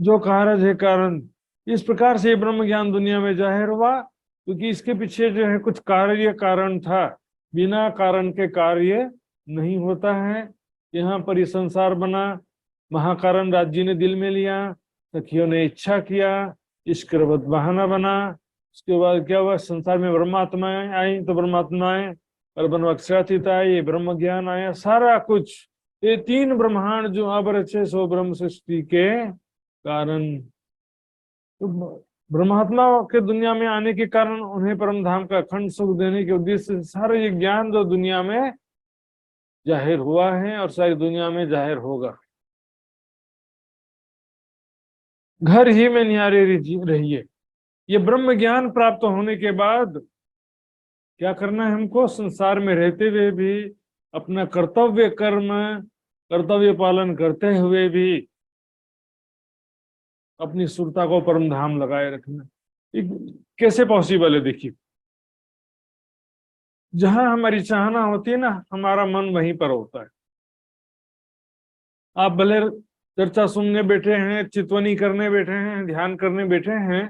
जो कारज है कारण, इस प्रकार से ब्रह्म ज्ञान दुनिया में जाहिर हुआ, क्योंकि इसके पीछे जो है कुछ कार्य कारण था। बिना कारण के कार्य नहीं होता है। यहाँ पर ये संसार बना, महाकारण राज्य ने दिल में लिया, सखियों ने इच्छा किया, इश्क रबत बहाना बना। उसके बाद क्या हुआ, संसार में ब्रह्मात्माएं आई, तो ब्रह्मात्माएं और ब्रह्म अक्षरातीत आई, ब्रह्म ज्ञान आया, सारा कुछ। ये तीन ब्रह्मांड जो अब रचे सो ब्रह्म सृष्टि के कारण। तो ब्रह्मात्मा के दुनिया में आने के कारण उन्हें परम धाम का अखंड सुख देने के उद्देश्य से सारा ये ज्ञान जो दुनिया में जाहिर हुआ है और सारी दुनिया में जाहिर होगा। घर ही में निहारे रहिए। ये ब्रह्म ज्ञान प्राप्त होने के बाद क्या करना है हमको? संसार में रहते हुए भी अपना कर्तव्य कर्म, कर्तव्य पालन करते हुए भी अपनी सुरता को परम धाम लगाए रखना, ये कैसे पॉसिबल है? देखिए, जहां हमारी चाहना होती है ना, हमारा मन वहीं पर होता है। आप भले चर्चा सुनने बैठे हैं, चितवनी करने बैठे हैं, ध्यान करने बैठे हैं,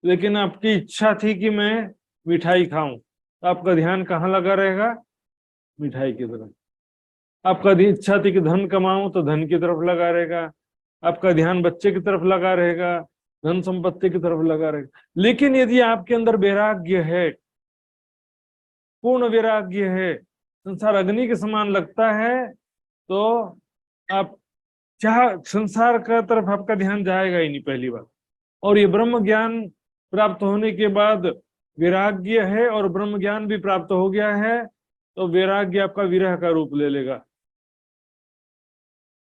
लेकिन आपकी इच्छा थी कि मैं मिठाई खाऊं, तो आपका ध्यान कहाँ लगा रहेगा? मिठाई की तरफ। आपका इच्छा थी कि धन कमाऊं, तो धन की तरफ लगा रहेगा। आपका ध्यान बच्चे की तरफ लगा रहेगा, धन संपत्ति की तरफ लगा रहेगा। लेकिन यदि आपके अंदर वैराग्य है, पूर्ण वैराग्य है, संसार अग्नि के समान लगता है, तो आप चाह संसार का तरफ आपका ध्यान जाएगा ही नहीं, पहली बात। और ये ब्रह्म ज्ञान प्राप्त होने के बाद वैराग्य है और ब्रह्म ज्ञान भी प्राप्त हो गया है, तो वैराग्य आपका विरह का रूप ले लेगा।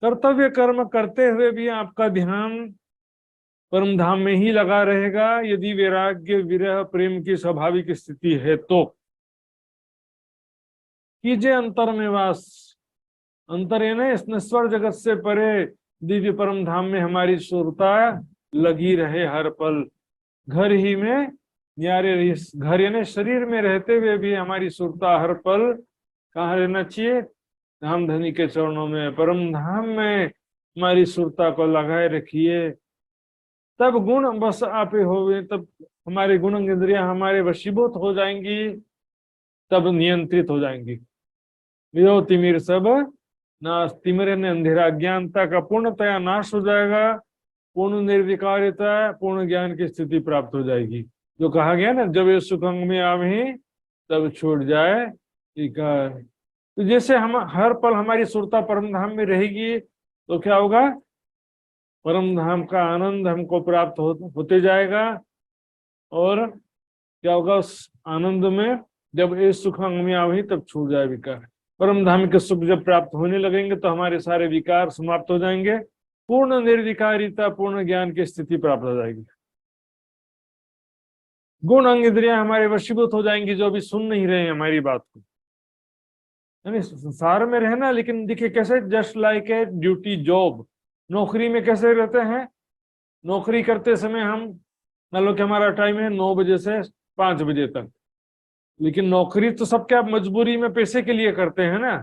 कर्तव्य कर्म करते हुए भी आपका ध्यान परम धाम में ही लगा रहेगा, यदि वैराग्य विरह प्रेम की स्वाभाविक स्थिति है तो। कीजिए अंतर में वास, अंतर है ना, इस नश्वर जगत से परे दिव्य परम धाम में हमारी सुरता लगी रहे हर पल। घर ही में न्यारे रही, घर यानी शरीर में रहते हुए भी हमारी सुरता हर पल कहाँ रहना चाहिए? धाम धनी के चरणों में, परम धाम में हमारी सुरता को लगाए रखिए। तब गुण बस आप होवे, तब हमारे गुण इंद्रियां हमारे वशीभूत हो जाएंगी, तब नियंत्रित हो जाएंगी। विरो तिमिर सब नाश, तिमिर ने अंधेरा, अज्ञानता का पूर्णतया नाश हो जाएगा, पूर्ण निर्विकारिता, पूर्ण ज्ञान की स्थिति प्राप्त हो जाएगी। जो कहा गया ना, जब ये सुख अंग में आवे तब छूट जाए विकार। तो जैसे हम हर पल हमारी सुरता परम धाम में रहेगी, तो क्या होगा? परम धाम का आनंद हमको प्राप्त होते जाएगा। और क्या होगा? उस आनंद में जब ये सुख अंग में आवे तब छूट जाए विकार। परम धाम के सुख जब प्राप्त होने लगेंगे तो हमारे सारे विकार समाप्त हो जाएंगे, पूर्ण निर्विकारिता, पूर्ण ज्ञान की स्थिति प्राप्त हो जाएगी। गुण अंग इंद्रियां हमारे वशीभूत हो जाएंगी, जो अभी सुन नहीं रहे हैं हमारी बात को। यानी संसार में रहना, लेकिन देखिए कैसे, just like a duty job. नौकरी में कैसे रहते हैं? नौकरी करते समय हम, मान लो कि हमारा टाइम है 9 बजे से 5 बजे तक, लेकिन नौकरी तो सबके आप मजबूरी में पैसे के लिए करते हैं ना।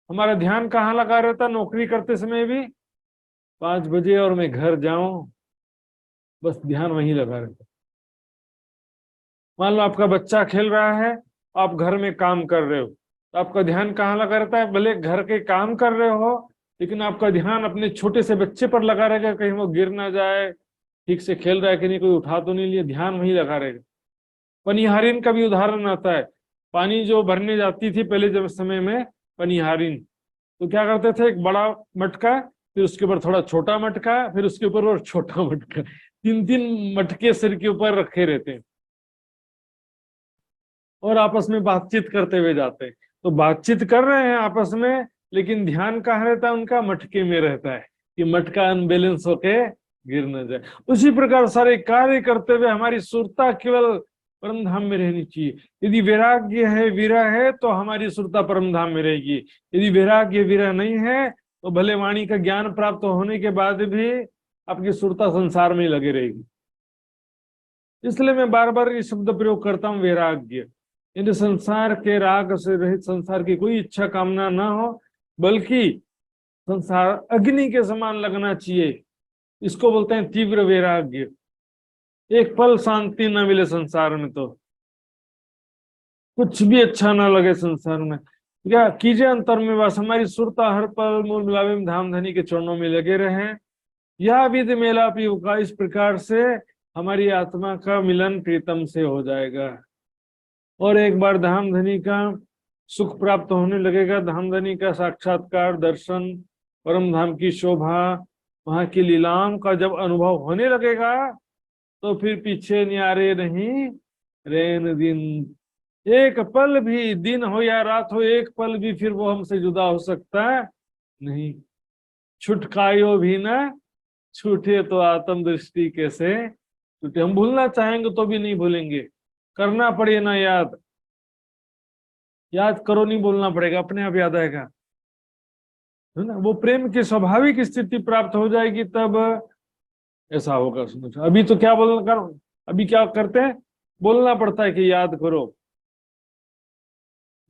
हमारा ध्यान कहाँ लगा रहता नौकरी करते समय भी? 5 बजे और मैं घर जाऊं, बस ध्यान वहीं लगा रहता। मान लो आपका बच्चा खेल रहा है, आप घर में काम कर रहे हो, तो आपका ध्यान कहाँ लगा रहता है? भले घर के काम कर रहे हो, लेकिन आपका ध्यान अपने छोटे से बच्चे पर लगा रहेगा, कहीं वो गिर ना जाए, ठीक से खेल रहा है कि नहीं, कोई उठा तो नहीं लिया, ध्यान वहीं लगा रहेगा। पनिहारिन का भी उदाहरण आता है। पानी जो भरने जाती थी पहले जब समय में पनिहारिन, तो क्या करते थे? एक बड़ा मटका, फिर उसके ऊपर थोड़ा छोटा मटका, फिर उसके ऊपर और छोटा मटका, 3-3 मटके सिर के ऊपर रखे रहते हैं और आपस में बातचीत करते हुए जाते हैं। तो बातचीत कर रहे हैं आपस में, लेकिन ध्यान कहाँ रहता है उनका? मटके में रहता है, कि मटका अनबैलेंस होके गिर न जाए। उसी प्रकार सारे कार्य करते हुए हमारी सुरता केवल परम धाम में रहनी चाहिए। यदि वैराग्य है, विरह है, तो हमारी सुरता परम धाम में रहेगी। यदि वैराग्य विरह नहीं है, तो भले वाणी का ज्ञान प्राप्त होने के बाद भी आपकी सुरता संसार में ही लगी रहेगी। इसलिए मैं बार बार ये शब्द प्रयोग करता हूँ, वैराग्य। यदि संसार के राग से रहित, संसार की कोई इच्छा कामना ना हो, बल्कि संसार अग्नि के समान लगना चाहिए, इसको बोलते हैं तीव्र वैराग्य। एक पल शांति ना मिले संसार में, तो कुछ भी अच्छा ना लगे संसार में, क्या कीजिए अंतर में वास, हमारी सुरता हर पल मूल मिलावे धाम धनी के चरणों में लगे रहे। यह विधि मेला पीव का, इस प्रकार से हमारी आत्मा का मिलन प्रीतम से हो जाएगा। और एक बार धाम धनी का सुख प्राप्त होने लगेगा, धाम धनी का साक्षात्कार, दर्शन, परम धाम की शोभा, वहां की लीलाओं का जब अनुभव होने लगेगा, तो फिर पीछे न्यारे नहीं रैन दिन। एक पल भी, दिन हो या रात हो, एक पल भी फिर वो हमसे जुदा हो सकता नहीं। छुटकायो भी ना छूटे तो आत्म दृष्टि कैसे छूटे। हम भूलना चाहेंगे तो भी नहीं भूलेंगे, करना पड़े ना याद। याद करो नहीं बोलना पड़ेगा, अपने आप याद आएगा, है ना। वो प्रेम की स्वाभाविक स्थिति प्राप्त हो जाएगी तब ऐसा होगा। सुनो, अभी तो क्या बोलना करो, अभी क्या करते हैं, बोलना पड़ता है कि याद करो।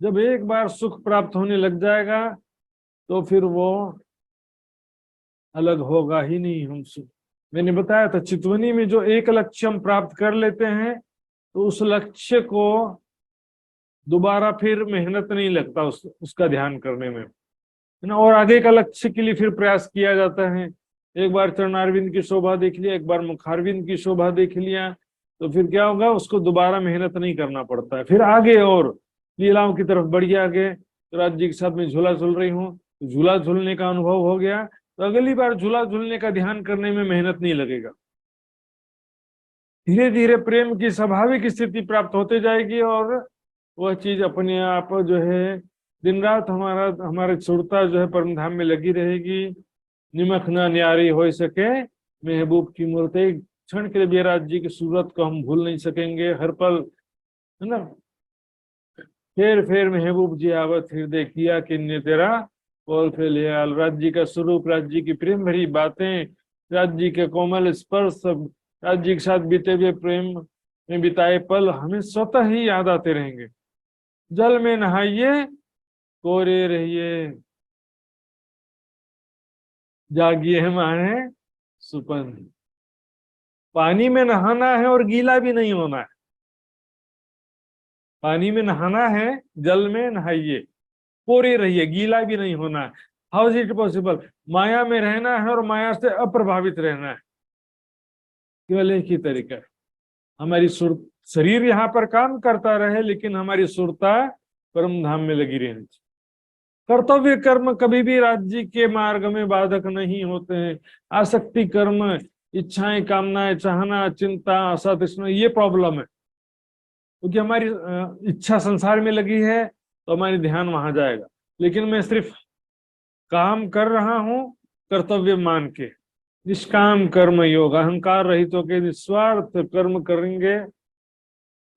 जब एक बार सुख प्राप्त होने लग जाएगा तो फिर वो अलग होगा ही नहीं हमसे। मैंने बताया था चितवनी में जो एक लक्ष्य हम प्राप्त कर लेते हैं तो उस लक्ष्य को दोबारा फिर मेहनत नहीं लगता उसका ध्यान करने में, है ना। और आगे का लक्ष्य के लिए फिर प्रयास किया जाता है। एक बार चरणारविंद की शोभा देख लिया, एक बार मुखारविंद की शोभा देख लिया, तो फिर क्या होगा, उसको दोबारा मेहनत नहीं करना पड़ता है। फिर आगे और लीलाओं की तरफ बढ़िए आगे। तो राज जी के साथ में झूला झूल रही हूँ, झूला झूलने का अनुभव हो गया, तो अगली बार झूला झूलने का ध्यान करने में मेहनत नहीं लगेगा। धीरे धीरे प्रेम की स्वाभाविक स्थिति प्राप्त होते जाएगी और वह चीज अपने आप जो है दिन रात हमारे सुरता जो है परम धाम में लगी रहेगी। निमख न न्यारी हो सके महबूब की मूर्ति, क्षण के लिए राज जी की सूरत को हम भूल नहीं सकेंगे हर पल, है ना। फेर महबूब जी आवत हृदय किया किन्ने तेरा बोल फैलियाल। राज जी का स्वरूप, राज जी की प्रेम भरी बातें, राज जी के कोमल स्पर्श, राज जी के साथ बीते हुए प्रेम में बिताए पल हमें स्वतः ही याद आते रहेंगे। जल में नहाइए कोरे रहिए, जागिए है माने सुपन। पानी में नहाना है और गीला भी नहीं होना है। पानी में नहाना है, जल में नहाइए, कोरे रहिए, गीला भी नहीं होना है। How is it possible? माया में रहना है और माया से अप्रभावित रहना है। केवल एक ही तरीका है, हमारी सुर शरीर यहाँ पर काम करता रहे लेकिन हमारी सुरता परम धाम में लगी रहनी चाहिए। कर्तव्य कर्म कभी भी राज्य के मार्ग में बाधक नहीं होते हैं। आसक्ति कर्म, इच्छाएं, कामनाएं, चाहना, चिंता, आशा, तृष्णा, ये प्रॉब्लम है। क्योंकि हमारी इच्छा संसार में लगी है तो हमारी ध्यान वहां जाएगा। लेकिन मैं सिर्फ काम कर रहा हूं कर्तव्य मान के, निष्काम कर्म योग, अहंकार रहित होकर निस्वार्थ कर्म करेंगे।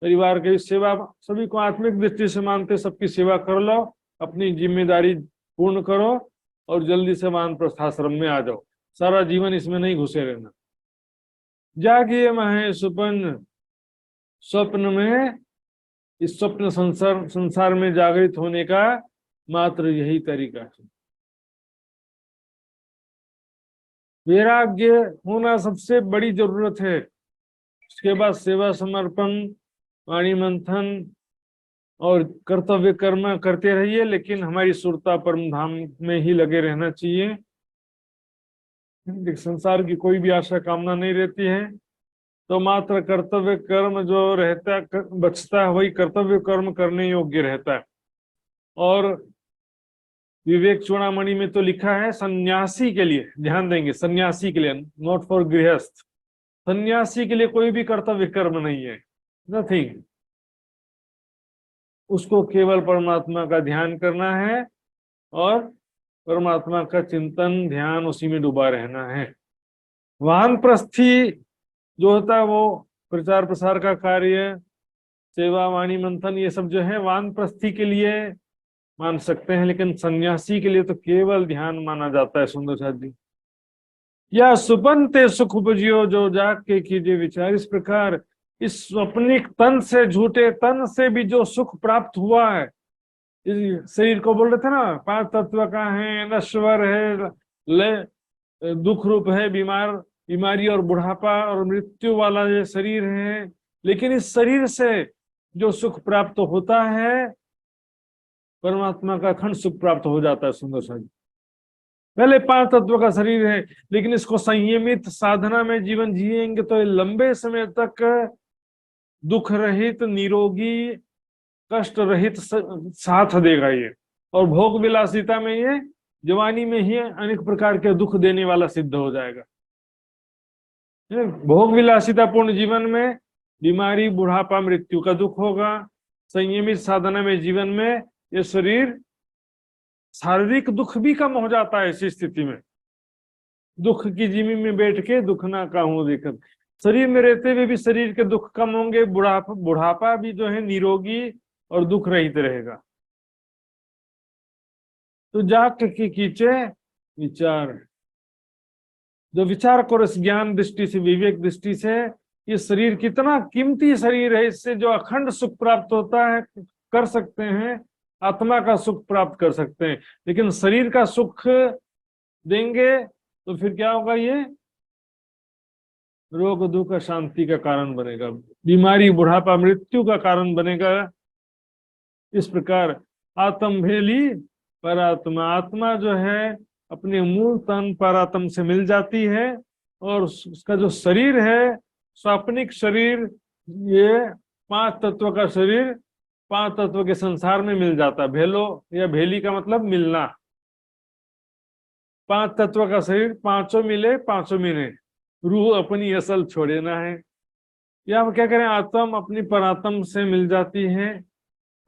परिवार की सेवा, सभी को आत्मिक दृष्टि से मानते सबकी सेवा कर लो, अपनी जिम्मेदारी पूर्ण करो और जल्दी से वानप्रस्थाश्रम में आ जाओ। सारा जीवन इसमें नहीं घुसे रहना। जागिए महे सुपन, स्वप्न में, इस स्वप्न संसार में जागृत होने का मात्र यही तरीका है। वैराग्य होना सबसे बड़ी जरूरत है। उसके बाद सेवा, समर्पण, वाणी मंथन और कर्तव्य कर्म करते रहिए, लेकिन हमारी सुरता परम धाम में ही लगे रहना चाहिए। संसार की कोई भी आशा कामना नहीं रहती है, तो मात्र कर्तव्य कर्म जो रहता बचता है वही कर्तव्य कर्म करने योग्य रहता है। और विवेक चूड़ामणि में तो लिखा है सन्यासी के लिए, ध्यान देंगे, सन्यासी के लिए, नॉट फॉर गृहस्थ। सन्यासी के लिए कोई भी कर्तव्य कर्म नहीं है, नथिंग। उसको केवल परमात्मा का ध्यान करना है और परमात्मा का चिंतन ध्यान उसी में डूबा रहना है। वानप्रस्थी जो होता है वो प्रचार प्रसार का कार्य, सेवा, वाणी मंथन, ये सब जो है वानप्रस्थी के लिए मान सकते हैं, लेकिन सन्यासी के लिए तो केवल ध्यान माना जाता है। सुंदर साथ जी, या सुपनते सुख उपजियो जो जाग के कीजिए विचार। इस प्रकार इस स्वप्निक तन से, झूठे तन से भी जो सुख प्राप्त हुआ है, इस शरीर को बोल रहे थे ना, 5 तत्व का है, नश्वर है, ले दुख रूप है, बीमारी और बुढ़ापा और मृत्यु वाला ये शरीर है, लेकिन इस शरीर से जो सुख प्राप्त होता है परमात्मा का अखंड सुख प्राप्त हो जाता है। सुंदर सा, पहले 5 तत्व का शरीर है, लेकिन इसको संयमित साधना में जीवन जिएंगे तो लंबे समय तक दुख रहित, निरोगी, कष्ट रहित साथ देगा ये। और भोग विलासिता में ये जवानी में ही अनेक प्रकार के दुख देने वाला सिद्ध हो जाएगा। भोग विलासिता पूर्ण जीवन में बीमारी, बुढ़ापा, मृत्यु का दुख होगा। संयमित साधना में जीवन में ये शरीर, शारीरिक दुख भी कम हो जाता है। इसी स्थिति में दुख की जिमी में बैठ के दुख ना कहूं देखत, शरीर में रहते हुए भी शरीर के दुख कम होंगे। बुढ़ापा भी जो है निरोगी और दुख रहित रहेगा। तो जाग के कीचे विचार। जो विचार करो इस ज्ञान दृष्टि से, विवेक दृष्टि से, ये शरीर कितना कीमती शरीर है, इससे जो अखंड सुख प्राप्त होता है कर सकते हैं, आत्मा का सुख प्राप्त कर सकते हैं। लेकिन शरीर का सुख देंगे तो फिर क्या होगा? ये रोग दुख शांति का कारण बनेगा, बीमारी बुढ़ापा मृत्यु का कारण बनेगा। इस प्रकार आत्म भेली परात्मा, आत्मा जो है अपने मूल तन परात्म से मिल जाती है, और उसका जो शरीर है स्वाप्निक शरीर, ये 5 तत्व का शरीर 5 तत्व के संसार में मिल जाता है। भेलो या भेली का मतलब मिलना, 5 तत्व का शरीर, पांचों मिले पांचों मिले, रूह अपनी असल छोड़े ना है। या हम क्या करें, आत्म अपनी परात्म से मिल जाती है,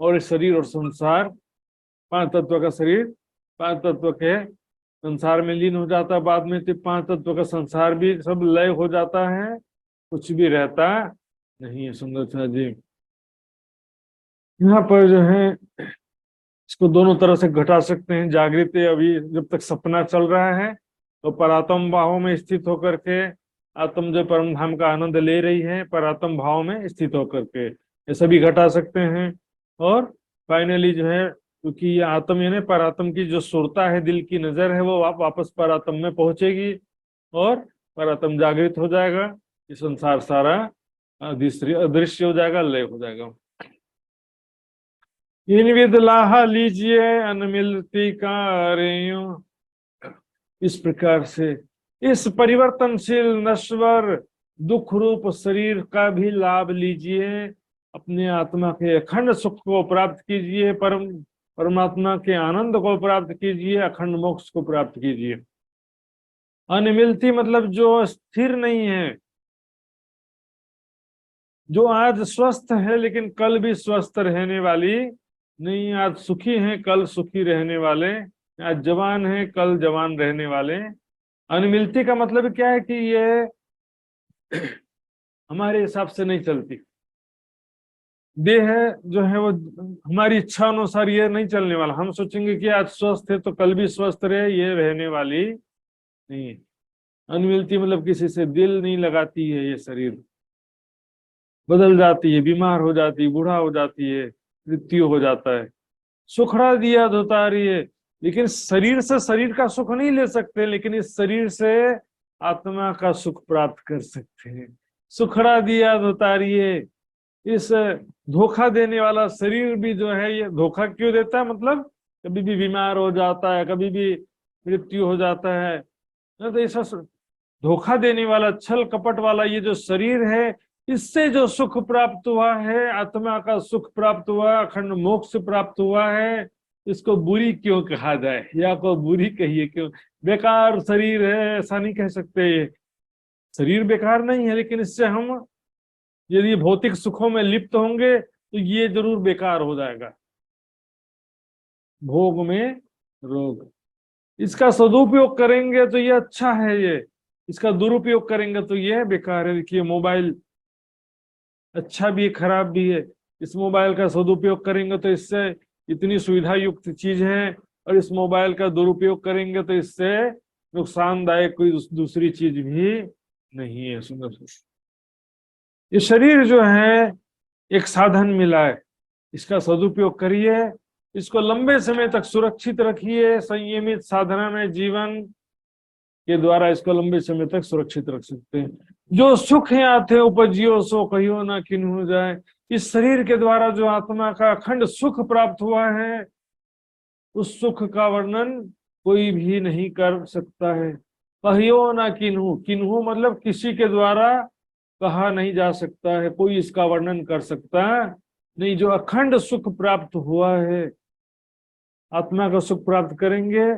और शरीर और संसार 5 तत्व का शरीर 5 तत्व के संसार में लीन हो जाता है। बाद में तो 5 तत्व का संसार भी सब लय हो जाता है, कुछ भी रहता नहीं है। सुंदर जी यहाँ पर जो है इसको दोनों तरह से घटा सकते हैं। जागृत अभी जब तक सपना चल रहा है तो परात्म भाव में स्थित होकर के आत्म जो परम धाम का आनंद ले रही है, परात्म भाव में स्थित होकर के ये सभी घटा सकते हैं। और फाइनली जो है, क्योंकि ये आत्म यानी परात्म की जो सुरता है, दिल की नजर है, वो वापस परात्म में पहुंचेगी और परात्म जागृत हो जाएगा। ये संसार सारा अदृश्य हो जाएगा, लय हो जाएगा। इन विद लाहा लीजिए अनमिलती कार्यों। इस प्रकार से इस परिवर्तनशील नश्वर दुख रूप शरीर का भी लाभ लीजिए, अपने आत्मा के अखंड सुख को प्राप्त कीजिए, परमात्मा के आनंद को प्राप्त कीजिए, अखंड मोक्ष को प्राप्त कीजिए। अनिमिलती मतलब जो स्थिर नहीं है, जो आज स्वस्थ है लेकिन कल भी स्वस्थ रहने वाली नहीं। आज सुखी हैं कल सुखी रहने वाले, आज जवान है कल जवान रहने वाले। अनिमिलती का मतलब क्या है कि ये हमारे हिसाब से नहीं चलती। देह जो है वो हमारी इच्छा अनुसार ये नहीं चलने वाला। हम सोचेंगे कि आज स्वस्थ है तो कल भी स्वस्थ रहे, ये रहने वाली नहीं है। अनिमिलती मतलब किसी से दिल नहीं लगाती है, ये शरीर बदल जाती है, बीमार हो जाती है, बूढ़ा हो जाती है, मृत्यु हो जाता है। सुखड़ा दिया धोता रही है, लेकिन शरीर से शरीर का सुख नहीं ले सकते, लेकिन इस शरीर से आत्मा का सुख प्राप्त कर सकते हैं। सुखड़ा दिया धोता रही है, इस धोखा देने वाला शरीर भी जो है ये धोखा क्यों देता है? मतलब कभी भी बीमार हो जाता है, कभी भी मृत्यु हो जाता है। तो ऐसा धोखा देने वाला, छल कपट वाला ये जो शरीर है, इससे जो सुख प्राप्त हुआ है, आत्मा का सुख प्राप्त हुआ, अखंड मोक्ष प्राप्त हुआ है, इसको बुरी क्यों कहा जाए, या को बुरी कहिए क्यों? बेकार शरीर है ऐसा नहीं कह सकते। ये शरीर बेकार नहीं है, लेकिन इससे हम यदि भौतिक सुखों में लिप्त होंगे तो ये जरूर बेकार हो जाएगा। भोग में रोग, इसका सदुपयोग करेंगे तो ये अच्छा है, ये इसका दुरुपयोग करेंगे तो ये बेकार है। देखिए मोबाइल अच्छा भी है खराब भी है। इस मोबाइल का सदुपयोग करेंगे तो इससे इतनी सुविधा युक्त चीज है, और इस मोबाइल का दुरुपयोग करेंगे तो इससे नुकसानदायक कोई दूसरी चीज भी नहीं है। सुंदर, ये शरीर जो है एक साधन मिला है, इसका सदुपयोग करिए, इसको लंबे समय तक सुरक्षित रखिए। संयमित साधना में जीवन के द्वारा इसको लंबे समय तक सुरक्षित रख सकते हैं। जो सुख यहाँ थे उपजियो सो कहियो ना किन्हू जाए। इस शरीर के द्वारा जो आत्मा का अखंड सुख प्राप्त हुआ है, उस सुख का वर्णन कोई भी नहीं कर सकता है। कहियो ना किन्हू, किन्हू मतलब किसी के द्वारा कहा नहीं जा सकता है, कोई इसका वर्णन कर सकता नहीं। जो अखंड सुख प्राप्त हुआ है, आत्मा का सुख प्राप्त करेंगे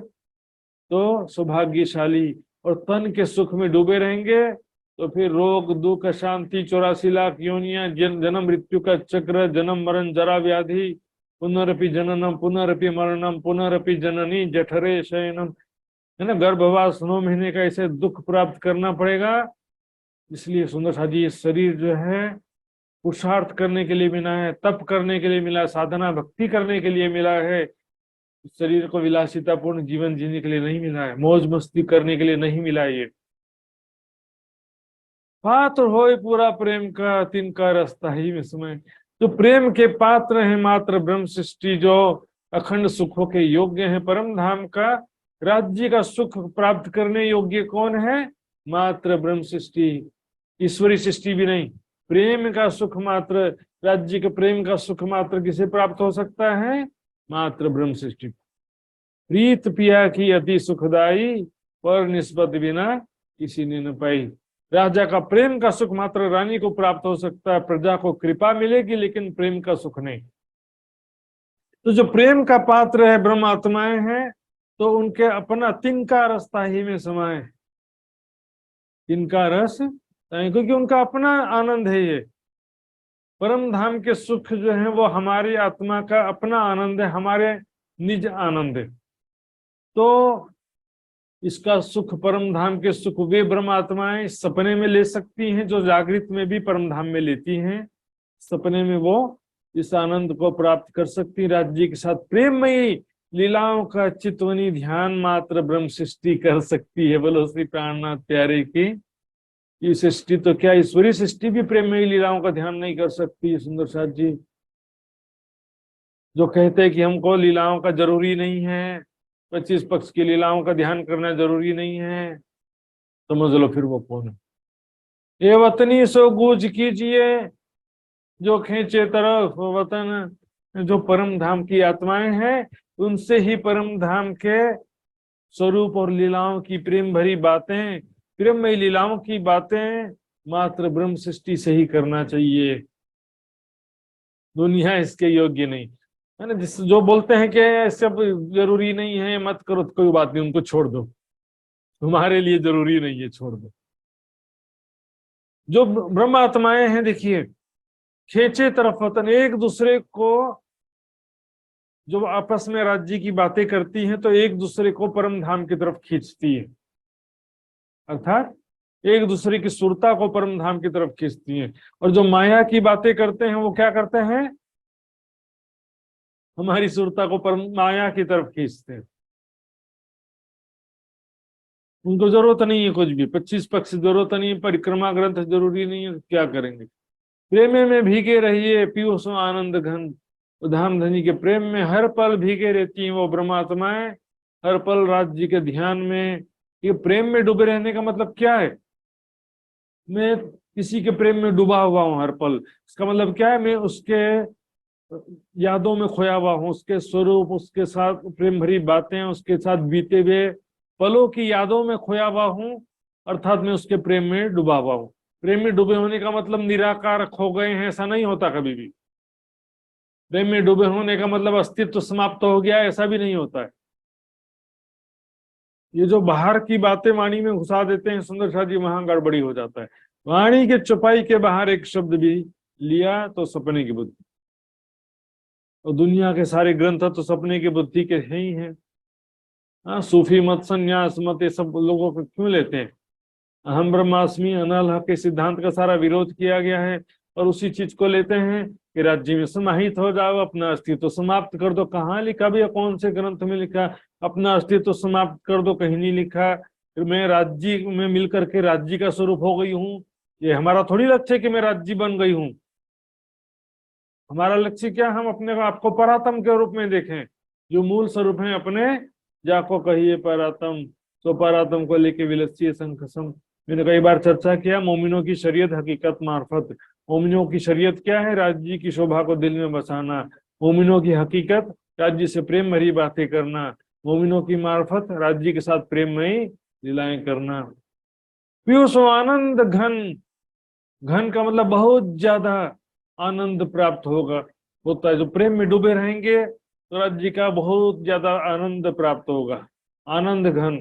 तो सौभाग्यशाली, और तन के सुख में डूबे रहेंगे तो फिर रोग दुख शांति 84 लाख योनियां, जन्म मृत्यु का चक्र, जन्म मरण जरा व्याधि, पुनरपि जननम पुनरपि मरणम पुनरपि जननी जठरे शयनम, है ना। गर्भवास 9 महीने का ऐसे दुख प्राप्त करना पड़ेगा। इसलिए सुंदर साजी ये शरीर जो है पुरुषार्थ करने के लिए मिला है, तप करने के लिए मिला है, साधना भक्ति करने के लिए मिला है। शरीर को विलासितापूर्ण जीवन जीने के लिए नहीं मिला है, मौज मस्ती करने के लिए नहीं मिला है। ये पात्र होय पूरा प्रेम का, तिनका रास्ता ही में समय। जो प्रेम के पात्र हैं मात्र ब्रह्म सृष्टि, जो अखंड सुखों के योग्य हैं, परम धाम का राज्य का सुख प्राप्त करने योग्य कौन है? मात्र ब्रह्म सृष्टि, ईश्वरी सृष्टि भी नहीं। प्रेम का सुख मात्र, राज्य के प्रेम का सुख मात्र किसे प्राप्त हो सकता है? मात्र ब्रह्म सृष्टि। प्रीत पिया की अति सुखदाई, पर निस्बत बिना किसी ने न पाई। राजा का प्रेम का सुख मात्र रानी को प्राप्त हो सकता है, प्रजा को कृपा मिलेगी लेकिन प्रेम का सुख नहीं। तो जो प्रेम का पात्र है ब्रह्म आत्माएं हैं, तो उनके अपना तिनका रस्ता ही में समाये। तिनका रस, क्योंकि उनका अपना आनंद है। ये परम धाम के सुख जो है वो हमारी आत्मा का अपना आनंद है, हमारे निज आनंद है। तो इसका सुख, परम धाम के सुख, वे ब्रह्म आत्माएं सपने में ले सकती हैं, जो जागृत में भी परम धाम में लेती हैं। सपने में वो इस आनंद को प्राप्त कर सकती। राज्य के साथ प्रेममयी लीलाओं का चितवनी ध्यान मात्र ब्रह्म सृष्टि कर सकती है। बोलो श्री प्राणनाथ प्यारे की। ये सृष्टि तो क्या, ईश्वरी सृष्टि भी प्रेममयी लीलाओं का ध्यान नहीं कर सकती। सुंदर साथ जी जो कहते हैं कि हमको लीलाओं का जरूरी नहीं है, 25 पक्ष की लीलाओं का ध्यान करना जरूरी नहीं है, समझ लो फिर वो कौन है। ये वतनी सो गूंज कीजिए, जो खींचे तरफ वतन। जो परम धाम की आत्माएं हैं, उनसे ही परम धाम के स्वरूप और लीलाओं की प्रेम भरी बातें, प्रेममयी लीलाओं की बातें मात्र ब्रह्म सृष्टि से ही करना चाहिए। दुनिया इसके योग्य नहीं है ना। जिस जो बोलते हैं कि सब जरूरी नहीं है, मत करो, तो कोई बात नहीं, उनको छोड़ दो, तुम्हारे लिए जरूरी नहीं है, छोड़ दो। जो ब्रह्म आत्माएं हैं, देखिए, खींचे तरफ वतन, एक दूसरे को जो आपस में राज्य की बातें करती हैं, तो एक दूसरे को परम धाम की तरफ खींचती है। अर्थात एक दूसरे की सुरता को परम धाम की तरफ खींचती हैं। और जो माया की बातें करते हैं, वो क्या करते हैं? हमारी सुरता को परम माया की तरफ खींचते हैं। उनको जरूरत नहीं है कुछ भी, 25 पक्ष जरूरत नहीं है, परिक्रमा ग्रंथ जरूरी नहीं है, क्या करेंगे? प्रेम में भीगे रहिए, पियो सो आनंद घन। धाम धनी के प्रेम में हर पल भीगे रहती हैं वो ब्रह्मात्माएं, हर पल राज्य के ध्यान में। ये प्रेम में डूबे रहने का मतलब क्या है? मैं किसी के प्रेम में डूबा हुआ हूं हर पल, इसका मतलब क्या है? मैं उसके यादों में खोया हुआ हूं, उसके स्वरूप, उसके साथ प्रेम भरी बातें, उसके साथ बीते हुए पलों की यादों में खोया हुआ हूं, अर्थात मैं उसके प्रेम में डूबा हुआ हूं। प्रेम में डूबे होने का मतलब निराकार खो गए हैं, ऐसा नहीं होता कभी भी। प्रेम में डूबे होने का मतलब अस्तित्व समाप्त हो गया, ऐसा भी नहीं होता है। ये जो बाहर की बातें वाणी में घुसा देते हैं सुंदर शाह जी, वहां गड़बड़ी हो जाता है। वाणी के चुपाई के बाहर एक शब्द भी लिया तो सपने की बुद्धि। और दुनिया के सारे ग्रंथ तो सपने की बुद्धि के ही हैं। हाँ, सूफी मत, संन्यास मत, ये सब लोगों को क्यों लेते हैं? अहम ब्रह्मास्मि अनल के सिद्धांत का सारा विरोध किया गया है, और उसी चीज को लेते हैं कि राज्य में समाहित हो जाओ, अपना अस्तित्व समाप्त कर दो। कहाँ लिखा भी, कौन से ग्रंथ में लिखा अपना अस्तित्व समाप्त कर दो? कहीं नहीं लिखा। फिर मैं राज्य में मिलकर के राज्य का स्वरूप हो गई हूँ, ये हमारा थोड़ी लक्ष्य है कि मैं राज्य बन गई हूँ। हमारा लक्ष्य क्या? हम अपने आपको परात्म के रूप में देखें, जो मूल स्वरूप है अपने, जाको कहिए परात्म, तो परात्म को लेके विलसिए संखसम। मैंने कई बार चर्चा किया, मोमिनों की शरीयत हकीकत मार्फत। मोमिनों की शरीयत क्या है? राज्य की शोभा को दिल में बसाना। मोमिनों की हकीकत राज्य से प्रेम भरी बातें करना। मोमिनों की मार्फत राज्य के साथ प्रेममयी लीलाएं करना। पीयूष आनंद घन, घन का मतलब बहुत ज्यादा आनंद प्राप्त होता है। जो प्रेम में डूबे रहेंगे तो राज्य का बहुत ज्यादा आनंद प्राप्त होगा। आनंद घन,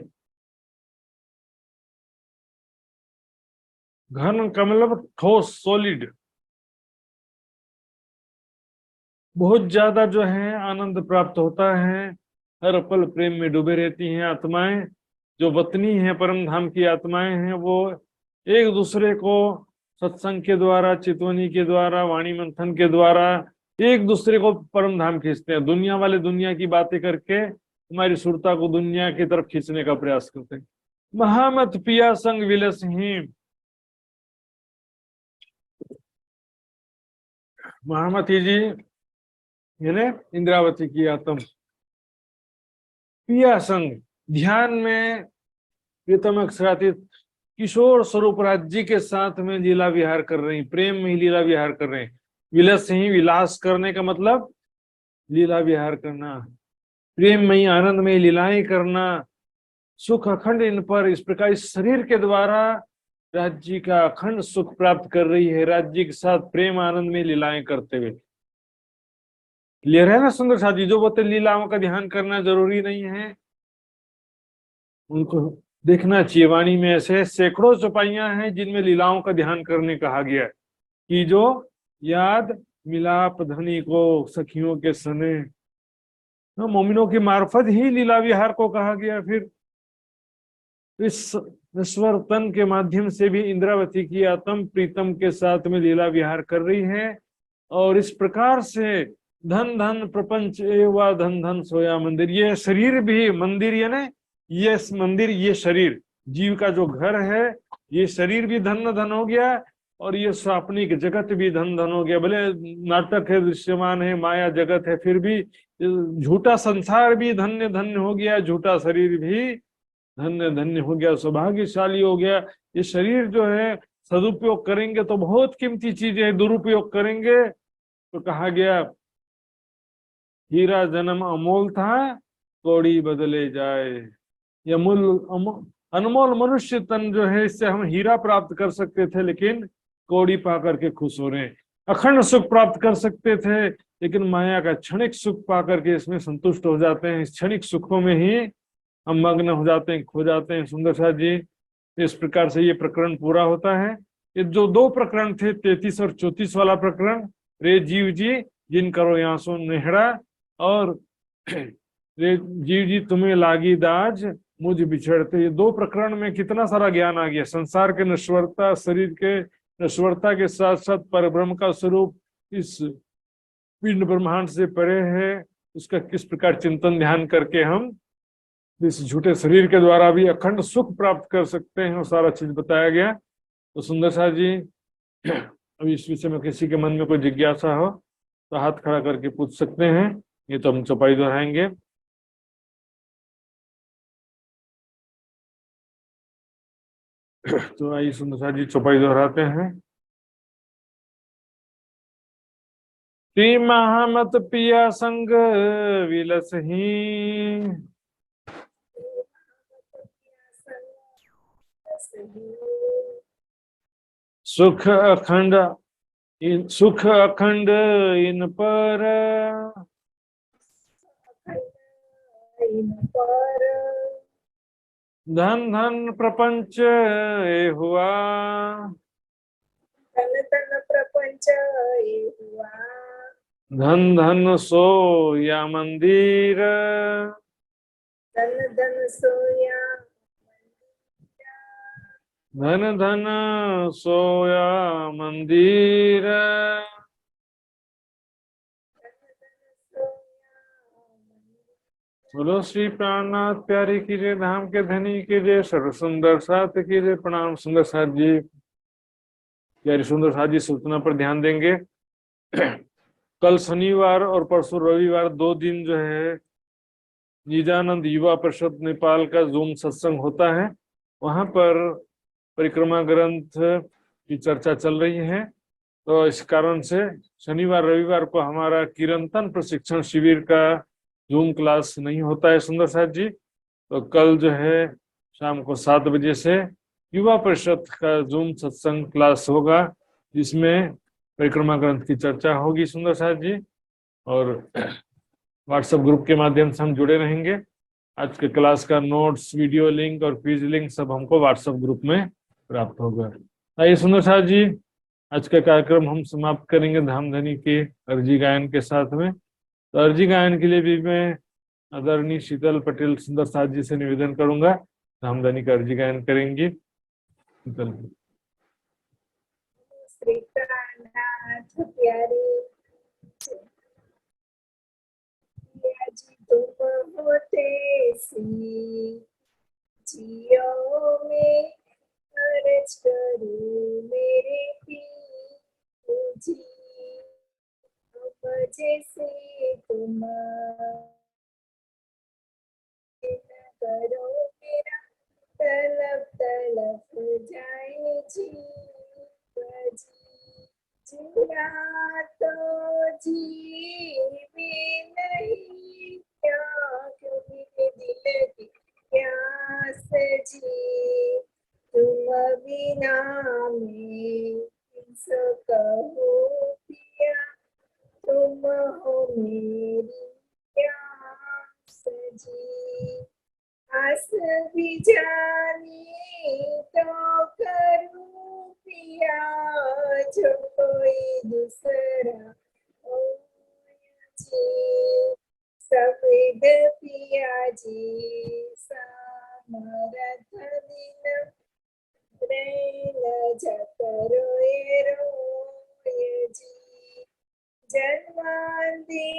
घन का मतलब ठोस, सॉलिड। बहुत ज्यादा जो है आनंद प्राप्त होता है। हर पल प्रेम में डूबे रहती हैं आत्माएं। जो वतनी हैं, परम धाम की आत्माएं हैं, वो एक दूसरे को सत्संग के द्वारा, चितवनी के द्वारा, वाणी मंथन के द्वारा एक दूसरे को परम धाम खींचते हैं। दुनिया वाले दुनिया की बातें करके हमारी सुरता को दुनिया की तरफ खींचने का प्रयास करते हैं। महामत पिया संग विलसही, महामती जी यानी इंद्रावती की आत्म, पिया संग ध्यान में प्रीतम अक्षरातीत किशोर स्वरूप राज्य के साथ में लीला विहार कर रही, प्रेम में ही लीला विहार कर रहे हैं। विलस ही विलास करने का मतलब लीला विहार करना, प्रेम में ही आनंद में ही लीलाएं करना, सुख अखंड इन पर। इस प्रकार इस शरीर के द्वारा राज्य का अखंड सुख प्राप्त कर रही है, राज्य के साथ प्रेम आनंद में लीलाएं करते हुए। क्लियर है ना सुंदर साथी? जो बोलते लीलाओं का ध्यान करना जरूरी नहीं है, उनको देखना चाहिए। वाणी में ऐसे सैकड़ों चौपाइयां हैं जिनमें लीलाओं का ध्यान करने कहा गया है, कि जो याद मिलाप धनी को सखियों के सने, मोमिनों की मार्फत ही लीला विहार को कहा गया। फिर इस ईश्वर तन के माध्यम से भी इंद्रावती की आत्म प्रीतम के साथ में लीला विहार कर रही है। और इस प्रकार से धन धन प्रपंच एवा धन धन सोया मंदिर, ये शरीर भी मंदिर, यानी ये मंदिर, ये शरीर जीव का जो घर है, ये शरीर भी धन धन हो गया, और ये स्वाप्निक जगत भी धन धन हो गया। भले नाटक है, दृश्यमान है, माया जगत है, फिर भी झूठा संसार भी धन्य धन्य हो गया, झूठा शरीर भी धन्य धन्य हो गया, सौभाग्यशाली हो गया। ये शरीर जो है सदुपयोग करेंगे तो बहुत कीमती चीज है, दुरुपयोग करेंगे तो कहा गया हीरा जन्म अमोल था, कौड़ी बदले जाए। ये अनमोल मनुष्य तन जो है, इससे हम हीरा प्राप्त कर सकते थे लेकिन कौड़ी पा करके खुश हो रहे हैं। अखंड सुख प्राप्त कर सकते थे लेकिन माया का क्षणिक सुख पा करके इसमें संतुष्ट हो जाते हैं। इस क्षणिक सुखों में ही हम मग्न हो जाते हैं, खो जाते हैं। सुंदर साथ जी, इस प्रकार से ये प्रकरण पूरा होता है। ये जो दो प्रकरण थे, 33 और 34 वाला प्रकरण, रे जीव जी जिन करो यहाँ सो नेहड़ा, और रे जीव जी तुम्हें लागी दाज मुझ बिछड़ते, ये दो प्रकरण में कितना सारा ज्ञान आ गया। संसार के नश्वरता, शरीर के नश्वरता के साथ साथ परब्रह्म का स्वरूप इस पिंड ब्रह्मांड से परे है, उसका किस प्रकार चिंतन ध्यान करके हम इस झूठे शरीर के द्वारा भी अखंड सुख प्राप्त कर सकते हैं, वो सारा चीज बताया गया। तो सुंदर साथ जी, अभी इस विषय में किसी के मन में कोई जिज्ञासा हो तो हाथ खड़ा करके पूछ सकते हैं, ये तो हम चौपाई दोहराएंगे। तो आइए सुंदर साथ जी चौपाई दोहराते हैं। श्री महामत पिया संग विलसही, सुख अखंड इन पर, धन धन प्रपंच ए हुआ, धन धन प्रपंच ये हुआ, धन धन सो या मंदिर, धन धन सोया, धन धन सोया मंदिर। बोलो श्री प्राणनाथ प्यारी की जय, धाम के धनी की जय, सर्व सुंदर साथ की जय। प्रणाम सुंदर साथ जी। प्यारी सुंदर साथ जी सूचना पर ध्यान देंगे। कल शनिवार और परसों रविवार 2 दिन जो है निजानंद युवा परिषद नेपाल का जूम सत्संग होता है। वहां पर परिक्रमा ग्रंथ की चर्चा चल रही है, तो इस कारण से शनिवार रविवार को हमारा कीर्तन प्रशिक्षण शिविर का जूम क्लास नहीं होता है सुंदर साथ जी। तो कल जो है शाम को 7 बजे से युवा परिषद का जूम सत्संग क्लास होगा, जिसमें परिक्रमा ग्रंथ की चर्चा होगी सुंदर साथ जी, और व्हाट्सएप ग्रुप के माध्यम से हम जुड़े रहेंगे। आज के क्लास का नोट्स, वीडियो लिंक और क्विज लिंक सब हमको व्हाट्सएप ग्रुप में प्राप्त होगा। आइए सुंदर साथ जी, आज का कार्यक्रम हम समाप्त करेंगे धाम धनी के अर्जी गायन के साथ में। तो अर्जी गायन के लिए भी मैं आदरणीय शीतल पटेल सुंदर साथ जी से निवेदन करूंगा, धाम धनी का अर्जी गायन करेंगी। शीतल श्री प्राणनाथ प्यारे आज तुम होते सी जियो में अर्ज करूं मेरे पीर जी, अब जैसे तुम करो मेरा तलब तलब जाए जी जीरा तो जीवे नहीं क्या, क्यों मेरे दिल की प्यास जी, तुम बिना मैं किसको कहूँ पिया, तुम हो मेरी प्यास जी। आस भी जानी तो करूं पिया, जो कोई दूसरा हो जी, सफेद पिया जी समरथ दिन रोए जी, जन्मांदी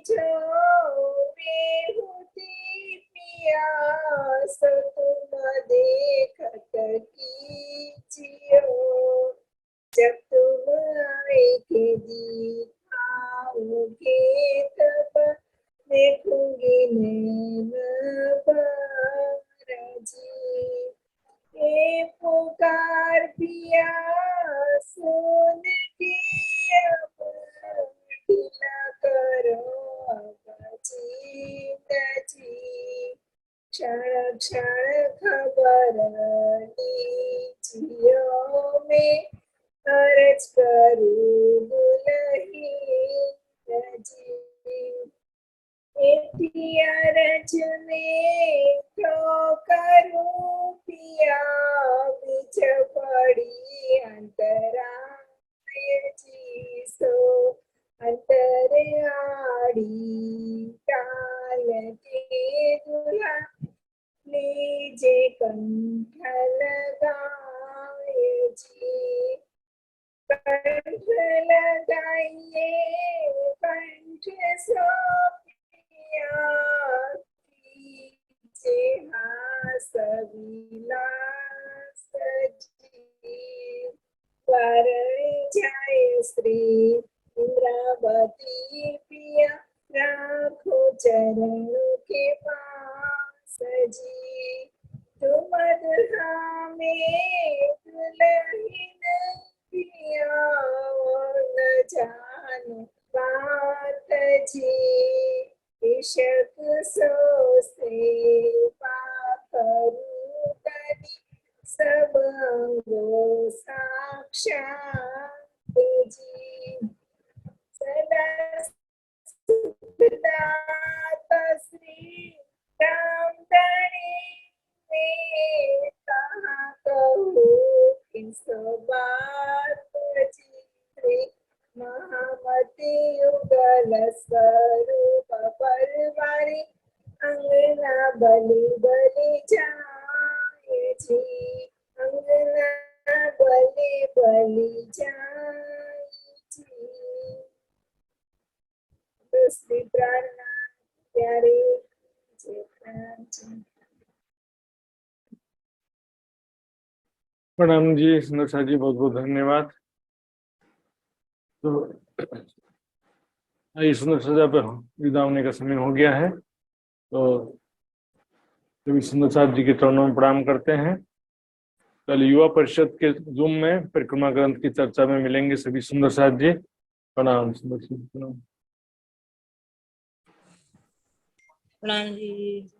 जो बेहुदी पिया, सो तुम देखत कीजियो, जब तुम आए के दिखाओगे तब देखूंगी नैन भर जी। ये पुकार पिया सुन के अब ढीला करो अब जी, क्षण क्षण खबर लीजियो में अर्ज करूं दुल्हीन जी, अर्ज में तो करूं पिया, बीच पड़ी अंतराय जी, सो अंतर आड़ी काल के दुल्हा लीजे कंठ लगाए जी, कंठ लगाइए कंठ सो पिया, कीजे हास विलास जी, वरण जाए श्री इंद्रावती पिया, राखो चरण के पास जी, तुम दुल्हा में दुल्हीन पिया, न जानो बात जी, इशक सो सेवा करूं तनी सब अंगो साक्षात जी, सदा सुखदाता श्री राम धनी में कहाँ कहूँ किस बात जी, महामती युगल स्वरूप परवारी, अंगना बलि बलि जाए जी, अंगना बलि बलि जाए जी। दूसरी प्रार्थना प्यारे जय प्रणाम जी। प्रणाम जी सुंदर साथ जी, बहुत बहुत धन्यवाद। तो इस सुंदर सजा पे विदा होने का समय हो गया है, तो सभी सुंदर साथ जी के चरणों में प्रणाम करते हैं। कल युवा परिषद के जूम में परिक्रमा ग्रंथ की चर्चा में मिलेंगे सभी सुंदर साथ जी। प्रणाम सुंदर साथ जी, प्रणाम। प्रणाम जी।